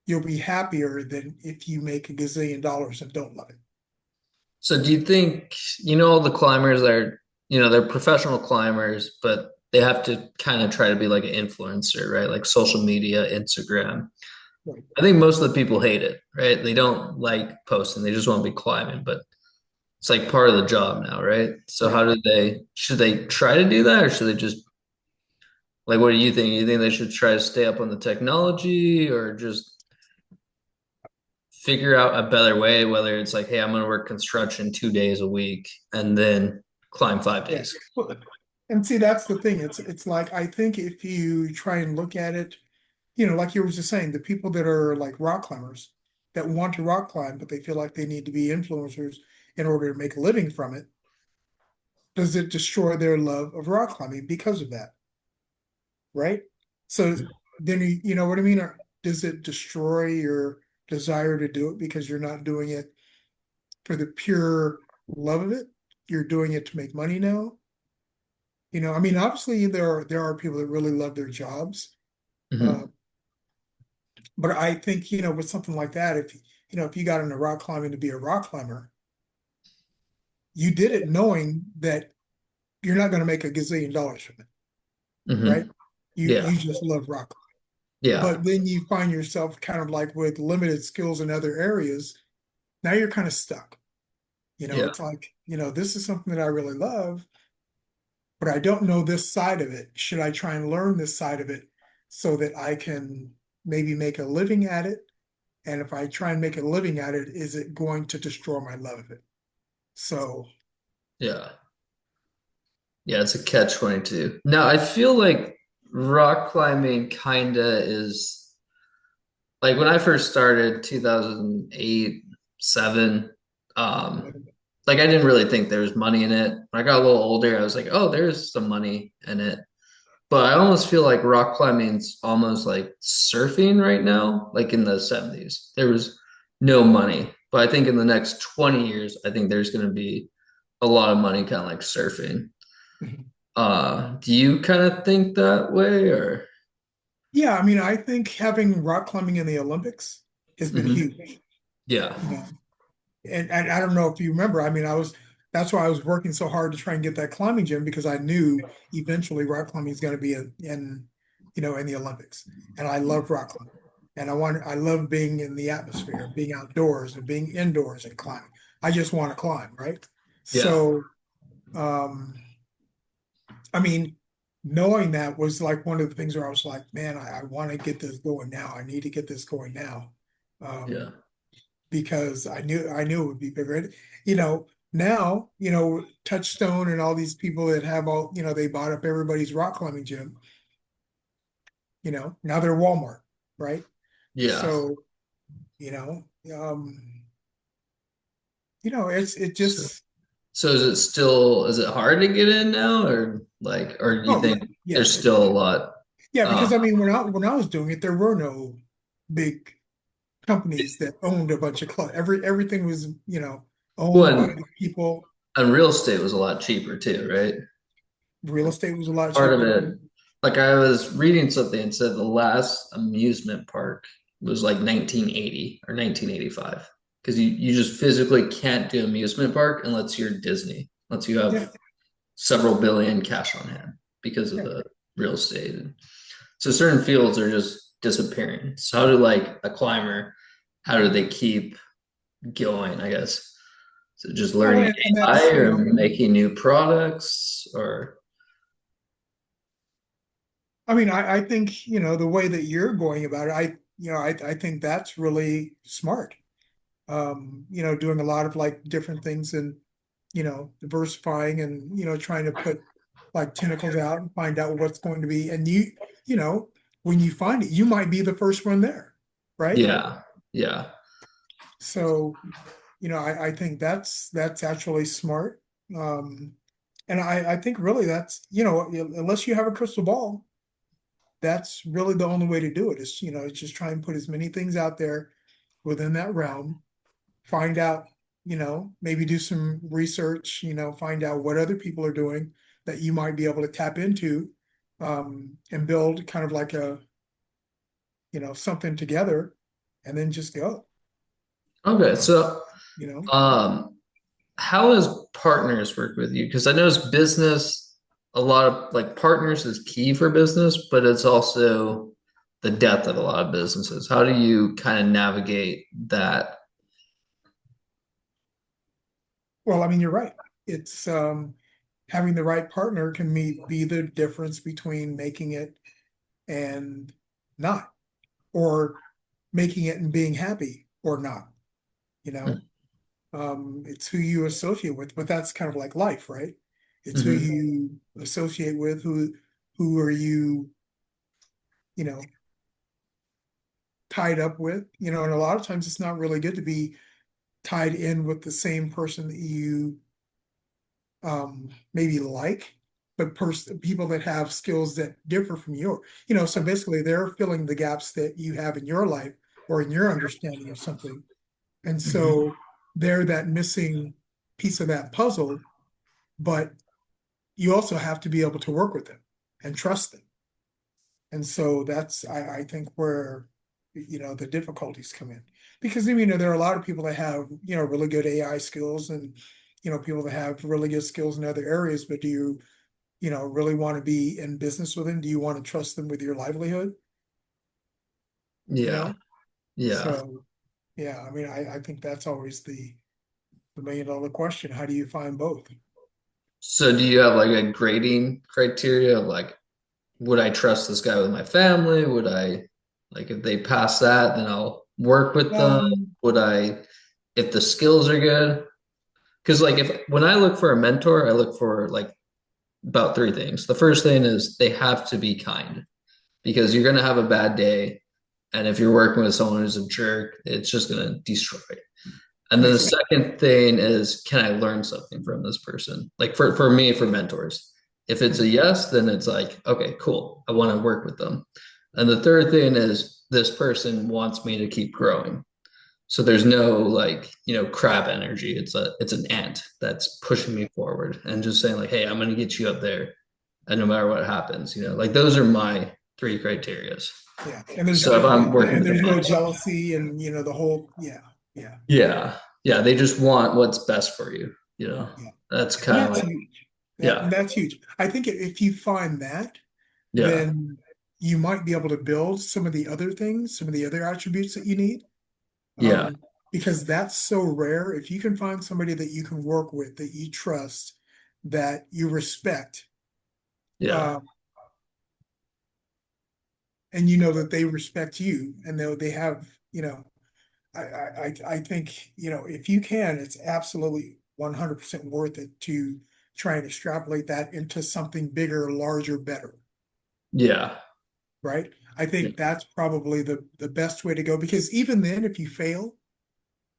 you'll be happier than if you make a gazillion dollars and don't love it. So do you think, all the climbers are, they're professional climbers, but they have to kind of try to be like an influencer, right? Like social media, Instagram. Right. I think most of the people hate it, right? They don't like posting. They just want to be climbing, but it's like part of the job now, right? So Right. should they try to do that or should they just like, what do you think? You think they should try to stay up on the technology or just figure out a better way, whether it's like, hey, I'm going to work construction 2 days a week and then climb five Yeah. days. Well, And see, that's the thing. It's like I think if you try and look at it, like you were just saying, the people that are like rock climbers that want to rock climb, but they feel like they need to be influencers in order to make a living from it, does it destroy their love of rock climbing because of that? Right? So then you know what I mean? Or does it destroy your desire to do it because you're not doing it for the pure love of it? You're doing it to make money now. I mean, obviously there are people that really love their jobs. Uh, Mhm. but I think, with something like that, if you got into rock climbing to be a rock climber, you did it knowing that you're not going to make a gazillion dollars from it, right? Mhm. You Yeah. just love rock. Yeah. But then you find yourself kind of like with limited skills in other areas. Now you're kind of stuck. Yeah. It's like, this is something that I really love, but I don't know this side of it. Should I try and learn this side of it so that I can maybe make a living at it? And if I try and make a living at it, is it going to destroy my love of it? So, Yeah. Yeah, it's a catch 22. Now, I feel like rock climbing kinda is like when I first started 2008, 7, um, like I didn't really think there was money in it. When I got a little older, I was like, oh, there's some money in it. But I almost feel like rock climbing's almost like surfing right now, like in the 70s. There was no money. But I think in the next 20 years, I think there's going to be a lot of money kind of like surfing. Do you kind of think that way or? yeah, I mean, I think having rock climbing in the Olympics has been Mhm. huge, Yeah. you know. And I don't know if you remember, I mean, that's why I was working so hard to try and get that climbing gym because I knew eventually rock climbing is going to be in the Olympics. And I love rock climbing. And I love being in the atmosphere, being outdoors and being indoors and climbing. I just want to climb, right? Yeah. So, um, I mean, knowing that was like one of the things where I was like, man, I want to get this going now. I need to get this going now. Yeah. Um, because I knew it would be bigger. And, now, Touchstone and all these people that have they bought up everybody's rock climbing gym, now they're Walmart, right? Yeah. So, you know, um, it So, just so is it hard to get in now or do you oh yeah, think yeah, there's still a lot? yeah, Uh, because I mean when I was doing it, there were no big companies that owned a bunch of clubs. Everything was, owned by One, the people. and real estate was a lot cheaper too, right? Real estate was a lot Part of cheaper. it, like I was reading something and said the last amusement park was like 1980 or 1985 because you just physically can't do amusement park unless you're Disney, unless you Yeah, have several billion cash on hand because of yeah. the real estate. So certain fields are just disappearing. So how do like a climber, how do they keep going, I guess? So just Well, learning and AI that's, or making new products or I mean, I think, the way that you're going about it, I think that's really smart. Doing a lot of like different things and, diversifying and, trying to put like tentacles out and find out what's going to be. And you know, when you find it, you might be the first one there, right? yeah, yeah. So, I think that's actually smart. Um, and I think really that's, unless you have a crystal ball, that's really the only way to do it is, just try and put as many things out there within that realm, find out, maybe do some research, find out what other people are doing that you might be able to tap into, and build kind of like something together and then just go, Okay, so you know. um how does partners work with you? Because I know it's business, a lot of like partners is key for business, but it's also the death of a lot of businesses. How do you kind of navigate that? Well, I mean, you're right. It's having the right partner can be the difference between making it and not, or making it and being happy or not, you know. It's who you associate with, but that's kind of like life, right? It's who Mm-hmm. you associate with, who are you, you know, tied up with, and a lot of times it's not really good to be tied in with the same person that you maybe like, but people that have skills that differ from your, so basically they're filling the gaps that you have in your life or in your understanding of something. And Mm-hmm. so they're that missing piece of that puzzle, but you also have to be able to work with them and trust them. And so that's, I think, where, the difficulties come in. Because, there are a lot of people that have, really good AI skills and, people that have really good skills in other areas, but do you, really want to be in business with them? Do you want to trust them with your livelihood? You Yeah. know? Yeah. So, yeah, I think that's always the $1 million question. How do you find both? So do you have like a grading criteria of like, would I trust this guy with my family? Would I, like, if they pass that, then I'll work with them? Um, Would I, if the skills are good? Because like if when I look for a mentor, I look for like about three things. The first thing is they have to be kind because you're gonna have a bad day. And if you're working with someone who's a jerk, it's just gonna destroy. And then the makes sense. second thing is, can I learn something from this person? Like for me, for mentors, if it's a Mhm. yes, then it's like, okay, cool. I want to work with them. And the third thing is this person wants me to keep growing. So there's no like, crab energy. It's an ant that's pushing me forward and just saying like, hey, I'm gonna get you up there. And no matter what happens, like those are my three criterias. Yeah. So if I'm working And with there's them, no jealousy and, the whole, yeah, yeah, yeah. Yeah, they just want what's best for you, you know. yeah. That's And kind of that's like, huge. yeah. That's huge. I think if you find that, Yeah. then you might be able to build some of the other things, some of the other attributes that you need. Yeah. Um, because that's so rare. If you can find somebody that you can work with, that you trust, that you respect, Yeah. um, and you know that they respect you, and they have, I think, if you can, it's absolutely 100% worth it to try and extrapolate that into something bigger, larger, better, Yeah. right? I think that's probably the best way to go, because even then, if you fail,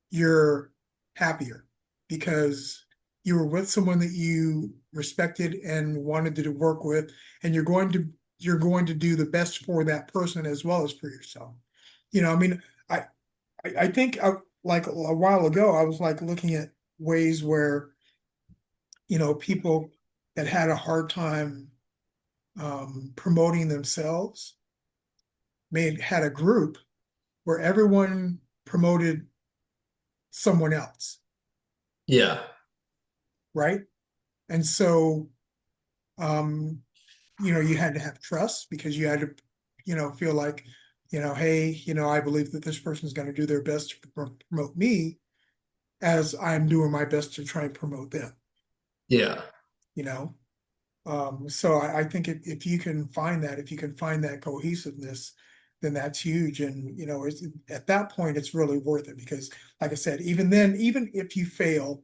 you're happier because you were with someone that you respected and wanted to work with, and you're going to do the best for that person as well as for yourself. I I think like a while ago, I was like looking at ways where, people that had a hard time promoting themselves had a group where everyone promoted someone else, Yeah. right? And so, um, you had to have trust because you had to, feel like, hey, I believe that this person's going to do their best to promote me as I'm doing my best to try and promote them, Yeah. you know? So I think if you can find that, if you can find that cohesiveness, then that's huge. And, at that point, it's really worth it because, like I said, even then, even if you fail,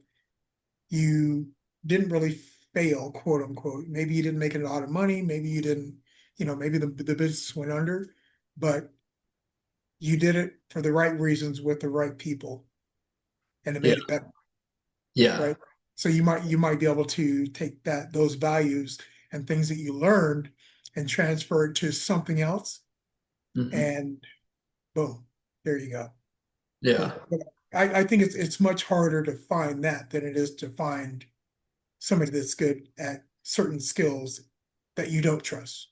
you didn't really fail, quote unquote. Maybe you didn't make a lot of money. Maybe you didn't, maybe the business went under, but you did it for the right reasons with the right people and it Yeah. made it better, Yeah. right? So you might be able to take those values and things that you learned and transfer it to something else, Hmm. and boom, there you go. Yeah. But I think it's much harder to find that than it is to find somebody that's good at certain skills that you don't trust.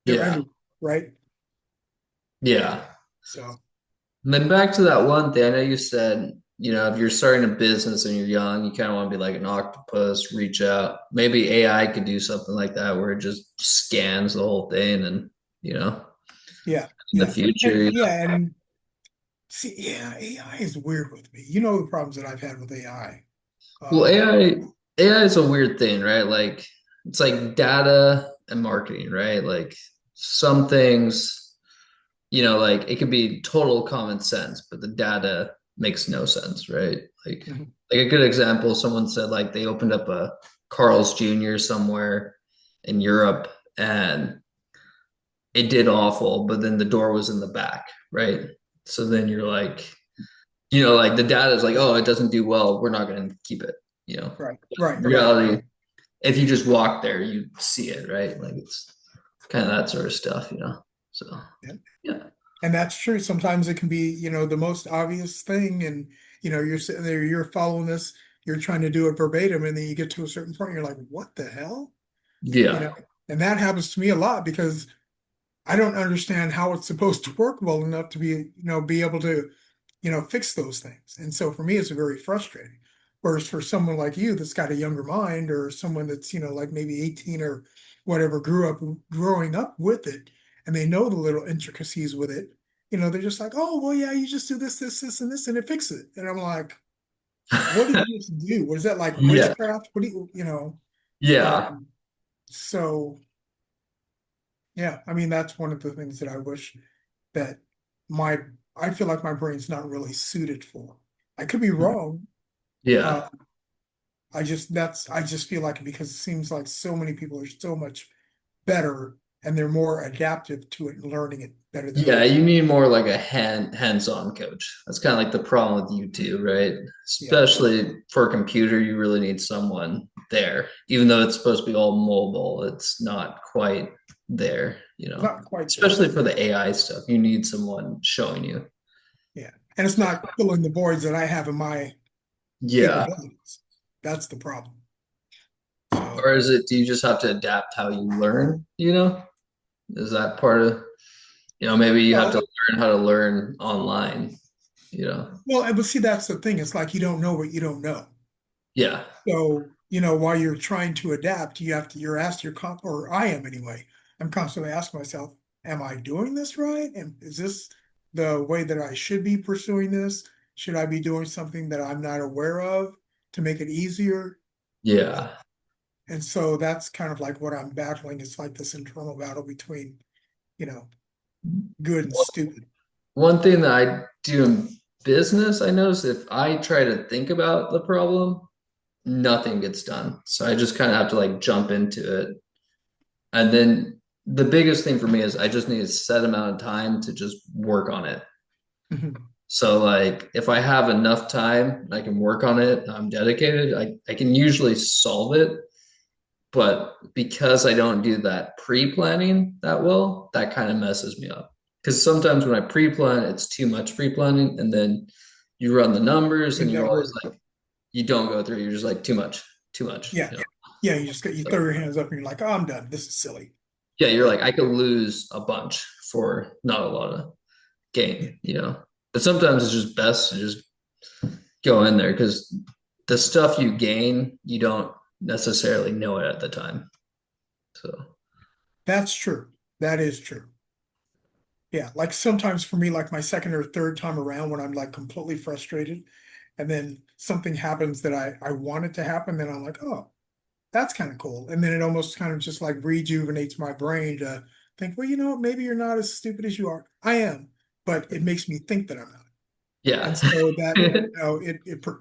They're Yeah. everywhere, right? Yeah. So And then back to that one thing, I know you said, if you're starting a business and you're young, you kind of want to be like an octopus, reach out. Maybe AI could do something like that where it just scans the whole thing and, you know, yeah, in the yeah, future. and yeah, and see, yeah, AI is weird with me. You know the problems that I've had with AI. Well, Um, AI is a weird thing, right? Like it's like data and marketing, right? Like some things, like it could be total common sense, but the data makes no sense, right? Like mhm, like a good example, someone said like they opened up a Carl's Jr. somewhere in Europe, and it did awful, but then the door was in the back, right? So then you're like, like the data is like, oh, it doesn't do well, we're not going to keep it. Right. Reality, if you just walk there, you see it, right? Like it's kind of that sort of stuff. So Yeah. yeah, And that's true. Sometimes it can be, the most obvious thing. And, you're sitting there, you're following this, you're trying to do it verbatim. And then you get to a certain point, you're like, what the hell? You yeah, know, and that happens to me a lot because I don't understand how it's supposed to work well enough to be able to, fix those things. And so for me, it's very frustrating. Whereas for someone like you that's got a younger mind or someone that's, like maybe 18 or whatever, growing up with it, and they know the little intricacies with it, they're just like, oh, well, yeah, you just do this, and this, and it fixes it. And I'm like, what did you just do? Was that like yeah, witchcraft? What do you? yeah, Um, so yeah, I mean, that's one of the things that I wish that my I feel like my brain's not really suited for. I could be wrong. Uh, yeah. I just feel like because it seems like so many people are so much better and they're more adaptive to it and learning it better than I Yeah, am. you need more like a hands-on coach. That's kind of like the problem with YouTube, right? Yeah, Especially for a computer, you really need someone there. Even though it's supposed to be all mobile, it's not quite there. not quite there. Especially for the AI stuff, you need someone showing you. Yeah, and it's not filling the voids that I have in my Yeah. capabilities. That's the problem. So Or do you just have to adapt how you learn? Is that part of, maybe you have to well, learn how to learn online? but see, that's the thing. It's like you don't know what you don't know. Yeah. So, while you're trying to adapt, you're asked or I am anyway. I'm constantly asking myself, am I doing this right? And is this the way that I should be pursuing this? Should I be doing something that I'm not aware of to make it easier? Uh, Yeah. and so that's kind of like what I'm battling. It's like this internal battle between, you know, good and stupid. One thing that I do in business, I notice if I try to think about the problem, nothing gets done. So I just kind of have to like jump into it. And then the biggest thing for me is I just need a set amount of time to just work on it. Mhm. So like if I have enough time, I can work on it, I'm dedicated, I can usually solve it. But because I don't do that pre-planning that well, that kind of messes me up. Because sometimes when I pre-plan, it's too much pre-planning, and then you run the numbers and Get you're that always word. like, you don't go through, you're just like too much, too much. Yeah. Yeah. You throw your hands up and you're like, oh, I'm done. This is silly. Yeah, you're Yeah. like, I could lose a bunch for not a lot of Yeah. gain. But sometimes it's just best to just go in there because the stuff you gain, you don't necessarily know it at the time. So That's true. That is true. Yeah, like sometimes for me, like my second or third time around when I'm like completely frustrated and then something happens that I want it to happen, then I'm like, oh, that's kind of cool. And then it almost kind of just like rejuvenates my brain to think, well, maybe you're not as stupid as you are. I am, but it makes me think that I'm not. yeah. And so that,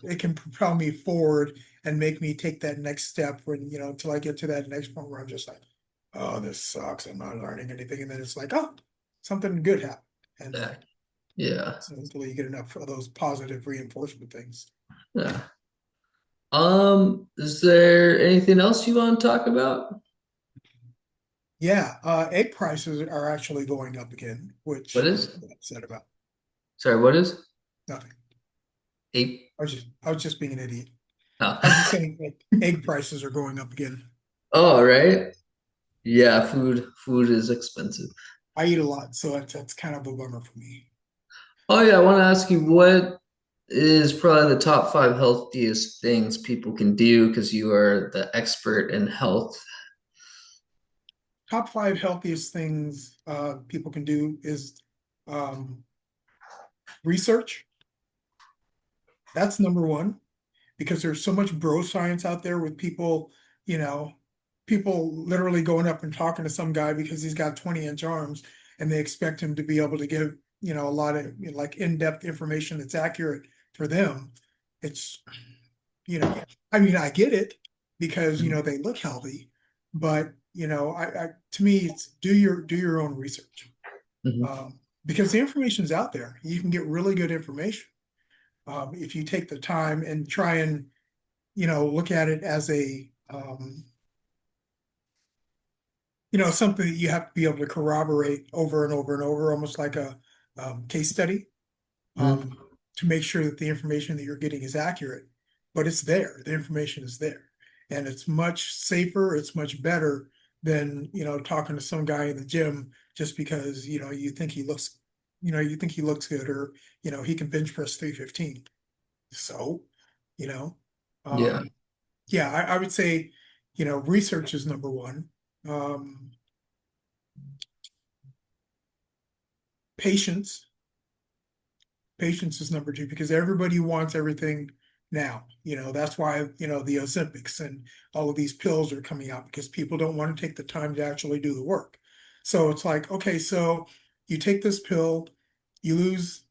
it can propel me forward and make me take that next step when, until I get to that next point where I'm just like, oh, this sucks. I'm not learning anything. And then it's like, oh, something good happened. And Yeah. Yeah. so until you get enough of those positive reinforcement things. Yeah. Is there anything else you want to talk about? Yeah, egg prices are actually going up again, What which is? I'm upset about. Sorry, what is? Nothing. Eight. I was just being an idiot. I was just Oh. saying like, egg prices are going up again. Oh, right. Yeah, food is expensive. I eat a lot, so that's kind of a bummer for me. Oh yeah, I want to ask you what is probably the top five healthiest things people can do because you are the expert in health. Top five healthiest things people can do is um, research. That's number one because there's so much bro science out there with you know, people literally going up and talking to some guy because he's got 20-inch arms and they expect him to be able to give, a lot of like in-depth information that's accurate for them. It's, I mean, I get it. because, they look healthy, but, to me, it's do your own research. Mhm. Because the information is out there. You can get really good information. If you take the time and try and, look at it as a, something that you have to be able to corroborate over and over and over, almost like a case study, Mhm. to make sure that the information that you're getting is accurate. But it's there. The information is there. And it's much safer, it's much better than, talking to some guy in the gym just because, you think he looks good, or, he can bench press 315. So, you know, Yeah. um, yeah, I would say, research is number one. Um, patience, patience is number two, because everybody wants everything now. That's why, the Ozempics and all of these pills are coming out, because people don't want to take the time to actually do the work. So it's like, okay, so you take this pill, you lose,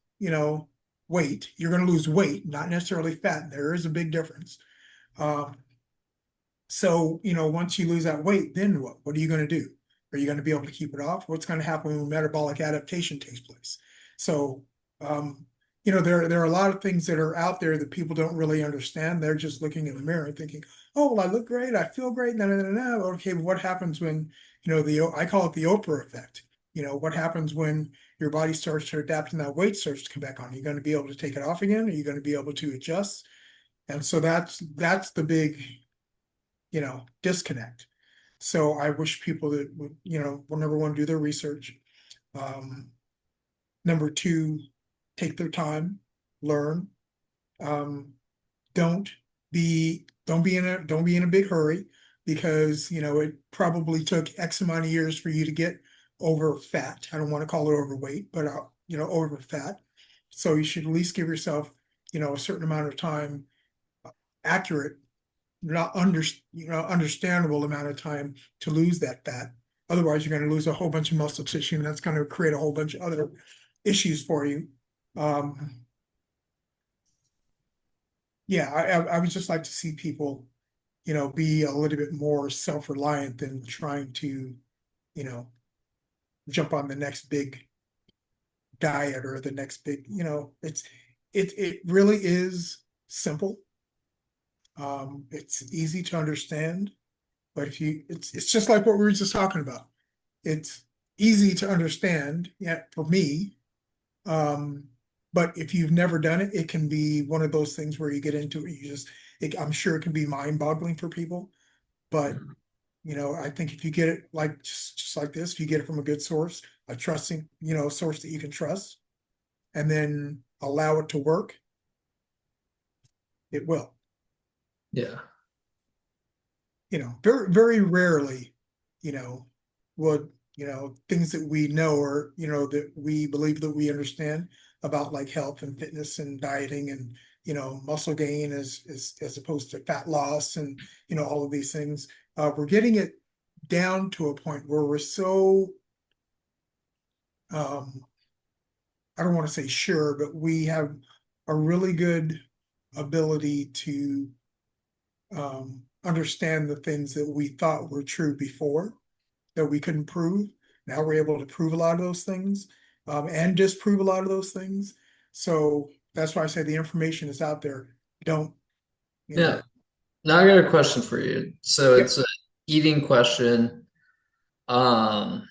weight. You're going to lose weight, not necessarily fat. There is a big difference. Um, So, once you lose that weight, then what? What are you going to do? Are you going to be able to keep it off? What's going to happen when metabolic adaptation takes place? So, um, there are a lot of things that are out there that people don't really understand. They're just looking in the mirror and thinking, "Oh, well, I look great. I feel great." Nah, nah, nah, nah. Okay, but what happens when, I call it the Oprah effect. What happens when your body starts to adapt and that weight starts to come back on? Are you going to be able to take it off again? Are you going to be able to adjust? And so that's the big, disconnect. So I wish people that would, well, number one, do their research. Um, Number two, take their time, learn. Um, don't don't be in a big hurry, because, it probably took X amount of years for you to get over fat. I don't want to call it overweight, but, over fat. So you should at least give yourself, a certain amount of time, accurate, not understandable amount of time to lose that fat. Otherwise, you're going to lose a whole bunch of muscle tissue, and that's going to create a whole bunch of other issues for you. Um, yeah, I would just like to see people, be a little bit more self-reliant than trying to, you know, jump on the next big diet or the next big, it really is simple. It's easy to understand. But it's just like what we were just talking about. It's easy to understand, yeah, for me. Um, but if you've never done it, it can be one of those things where you get into it, I'm sure it can be mind-boggling for people. But, I think if you get it like just like this, if you get it from a good source, a trusting, source that you can trust, and then allow it to work, it will. Yeah. Very, very rarely, would, things that we know, or, that we believe that we understand about, like, health and fitness and dieting and, muscle gain, as opposed to fat loss and, all of these things. We're getting it down to a point where we're so, um, I don't want to say sure, but we have a really good ability to, understand the things that we thought were true before, that we couldn't prove. Now we're able to prove a lot of those things, and disprove a lot of those things. So that's why I say the information is out there. Don't, you Yeah. know, Now I got a question for you. So yep, it's an eating question. Um,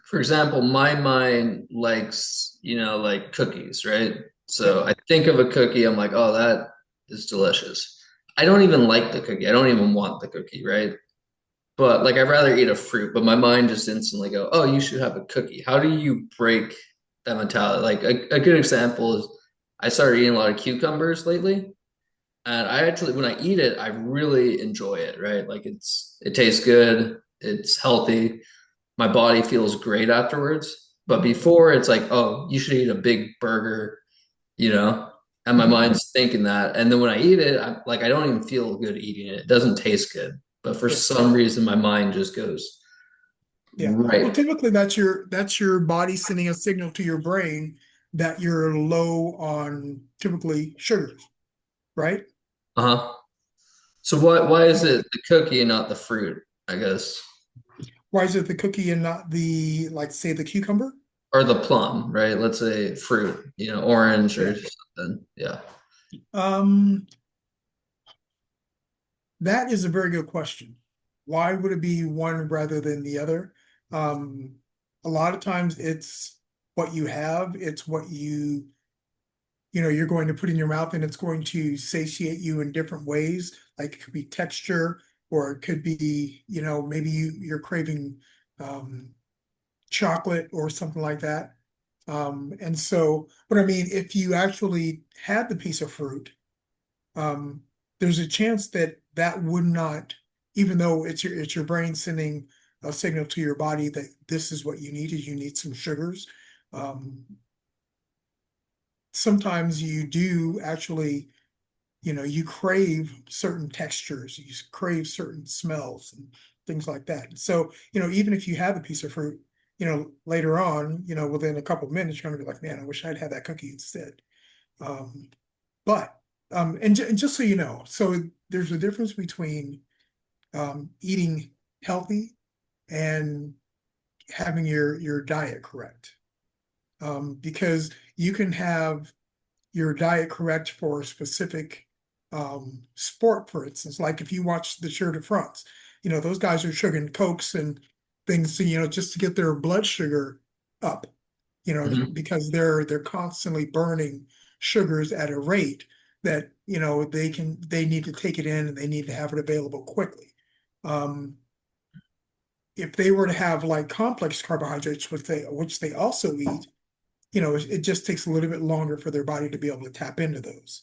for example, my mind likes, like cookies, right? yep, So I think of a cookie, I'm like, oh, that is delicious. I don't even like the cookie. I don't even want the cookie, right? But like I'd rather eat a fruit, but my mind just instantly go, oh, you should have a cookie. How do you break that mentality? Like a good example is I started eating a lot of cucumbers lately. And I actually, when I eat it, I really enjoy it, right? Like it tastes good, it's healthy, my body feels great afterwards. But before, it's like, oh, you should eat a big burger, you know? And my mhm, mind's thinking that. And then when I eat it, I don't even feel good eating it. It doesn't taste good. But for yeah, some reason, my mind just goes, yeah. Well, right. typically that's your body sending a signal to your brain that you're low on, typically, sugars, right? Uh-huh. So why is it the cookie and not the fruit, I guess? Why is it the cookie and not the, like, say, the cucumber? Or the plum, right? Let's say fruit, orange Yeah. or something. Yeah. Um, that is a very good question. Why would it be one rather than the other? Um, a lot of times it's what you have, it's what you're going to put in your mouth, and it's going to satiate you in different ways. Like it could be texture, or it could be, maybe you're craving chocolate or something like that. And so, but I mean, if you actually had the piece of fruit, um, there's a chance that that would not, even though it's your brain sending a signal to your body that this is what you need, is you need some sugars. Um, Sometimes you do actually, you crave certain textures, you crave certain smells and things like that. So, even if you have a piece of fruit, later on, within a couple of minutes, you're gonna be like, man, I wish I'd had that cookie instead. Um, but and just so you know, so there's a difference between eating healthy and having your diet correct. Because you can have your diet correct for a specific sport, for instance. Like if you watch the Tour de France, those guys are chugging Cokes and things, just to get their blood sugar up, Mhm. because they're constantly burning sugars at a rate that, they need to take it in and they need to have it available quickly. Um, if they were to have like complex carbohydrates, which they also eat, it just takes a little bit longer for their body to be able to tap into those.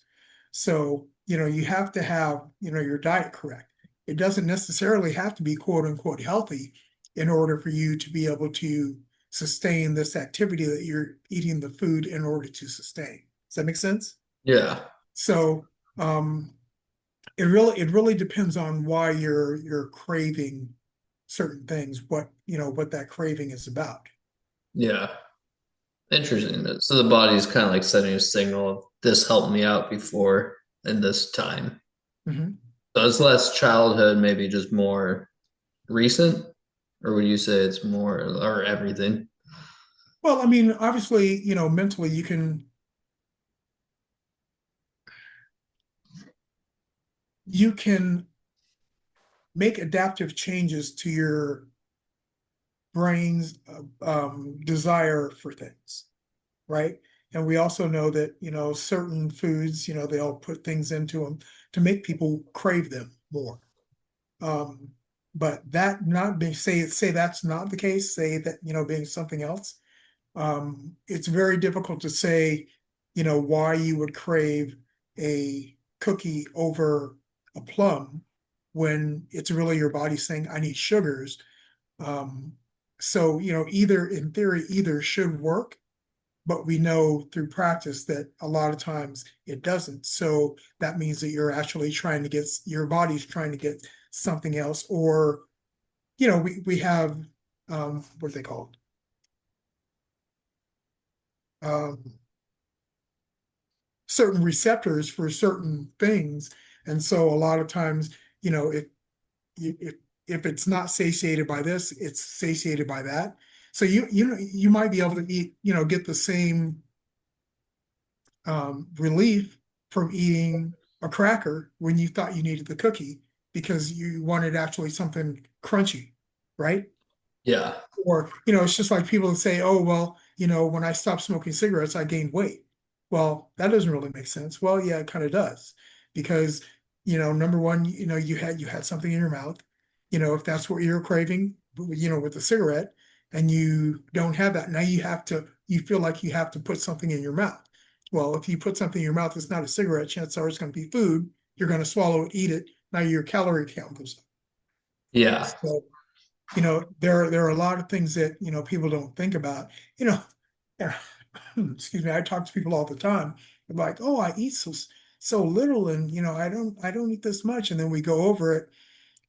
So, you have to have, your diet correct. It doesn't necessarily have to be quote unquote healthy in order for you to be able to sustain this activity that you're eating the food in order to sustain. Does that make sense? Yeah. So, it really depends on why you're craving certain things, what that craving is about. Yeah. Interesting. So the body's kind of like sending a signal of this helped me out before in this time. Mhm. So it's less childhood, maybe just more recent, or would you say it's more or everything? Well, I mean, obviously, mentally you can make adaptive changes to your brain's desire for things, right? And we also know that, certain foods, they'll put things into them to make people crave them more. Um, but that not being say that's not the case, say that, being something else. It's very difficult to say, why you would crave a cookie over a plum when it's really your body saying, I need sugars. Um, so, either in theory, either should work, but we know through practice that a lot of times it doesn't. So that means that you're actually trying to get your body's trying to get something else, or, we have what are they called? Um, Certain receptors for certain things. And so a lot of times, if if it's not satiated by this, it's satiated by that. So you might be able to eat, get the same relief from eating a cracker when you thought you needed the cookie because you wanted actually something crunchy, right? Yeah. Or, it's just like people that say, oh, well, when I stopped smoking cigarettes, I gained weight. Well, that doesn't really make sense. Well, yeah, it kind of does. Because, number one, you had something in your mouth. If that's what you're craving, with the cigarette, and you don't have that, now you feel like you have to put something in your mouth. Well, if you put something in your mouth that's not a cigarette, chances are it's going to be food. You're going to swallow it, eat it. Now your calorie count goes up. Yeah. So, there are a lot of things that, people don't think about, and, excuse me, I talk to people all the time. They're like, oh, I eat so little, and, I don't eat this much. And then we go over it,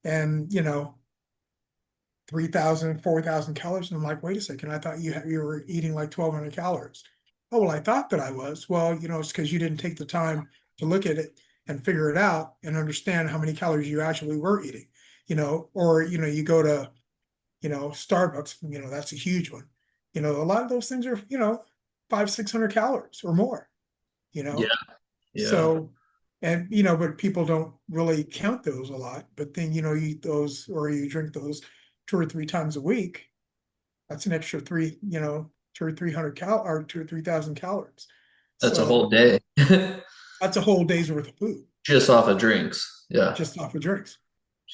and, 3,000, 4,000 calories. And I'm like, wait a second, I thought you were eating like 1,200 calories. Oh, well, I thought that I was. Well, it's because you didn't take the time to look at it and figure it out and understand how many calories you actually were eating, or, you go to, Starbucks, that's a huge one. A lot of those things are, 500-600 calories or more, you Yeah. know? Yeah. So, and, but people don't really count those a lot, but then, you eat those or you drink those 2 or 3 times a week. That's an extra 2 or 300 calories. That's a So whole day. that's a whole day's worth of food Just off of drinks. Yeah. just off of drinks.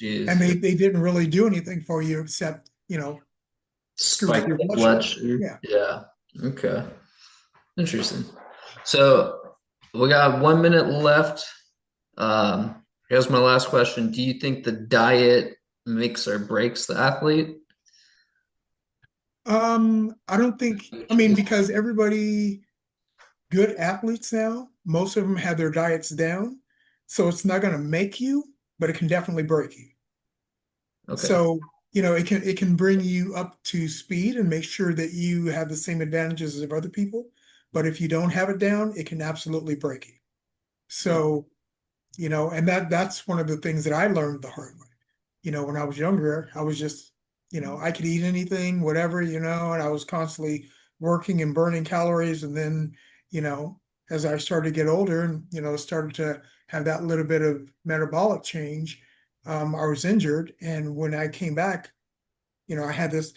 And Jeez. they didn't really do anything for you except, screw with Spike your the blood blood sugar. sugar. Yeah. Yeah. Okay. Interesting. So we got 1 minute left. Here's my last question. Do you think the diet makes or breaks the athlete? I don't think, because everybody, good athletes now, most of them have their diets down. So it's not going to make you, but it can definitely break you. Okay. So, it can bring you up to speed and make sure that you have the same advantages as other people. But if you don't have it down, it can absolutely break you. So, and that's one of the things that I learned the hard way. When I was younger, I was just, I could eat anything, whatever, and I was constantly working and burning calories. And then, as I started to get older and, started to have that little bit of metabolic change, I was injured. And when I came back, I had this,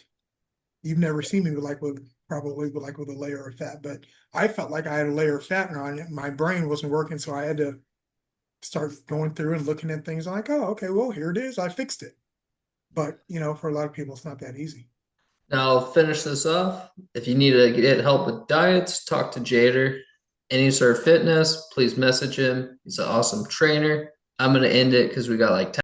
you've never seen me with probably with a layer of fat, but I felt like I had a layer of fat on it. My brain wasn't working. So I had to start going through and looking at things like, oh, okay, well, here it is. I fixed it. But, for a lot of people, it's not that easy. Now I'll finish this off. If you need to get help with diets, talk to Jader. Any sort of fitness, please message him. He's an awesome trainer. I'm going to end it because we got like 10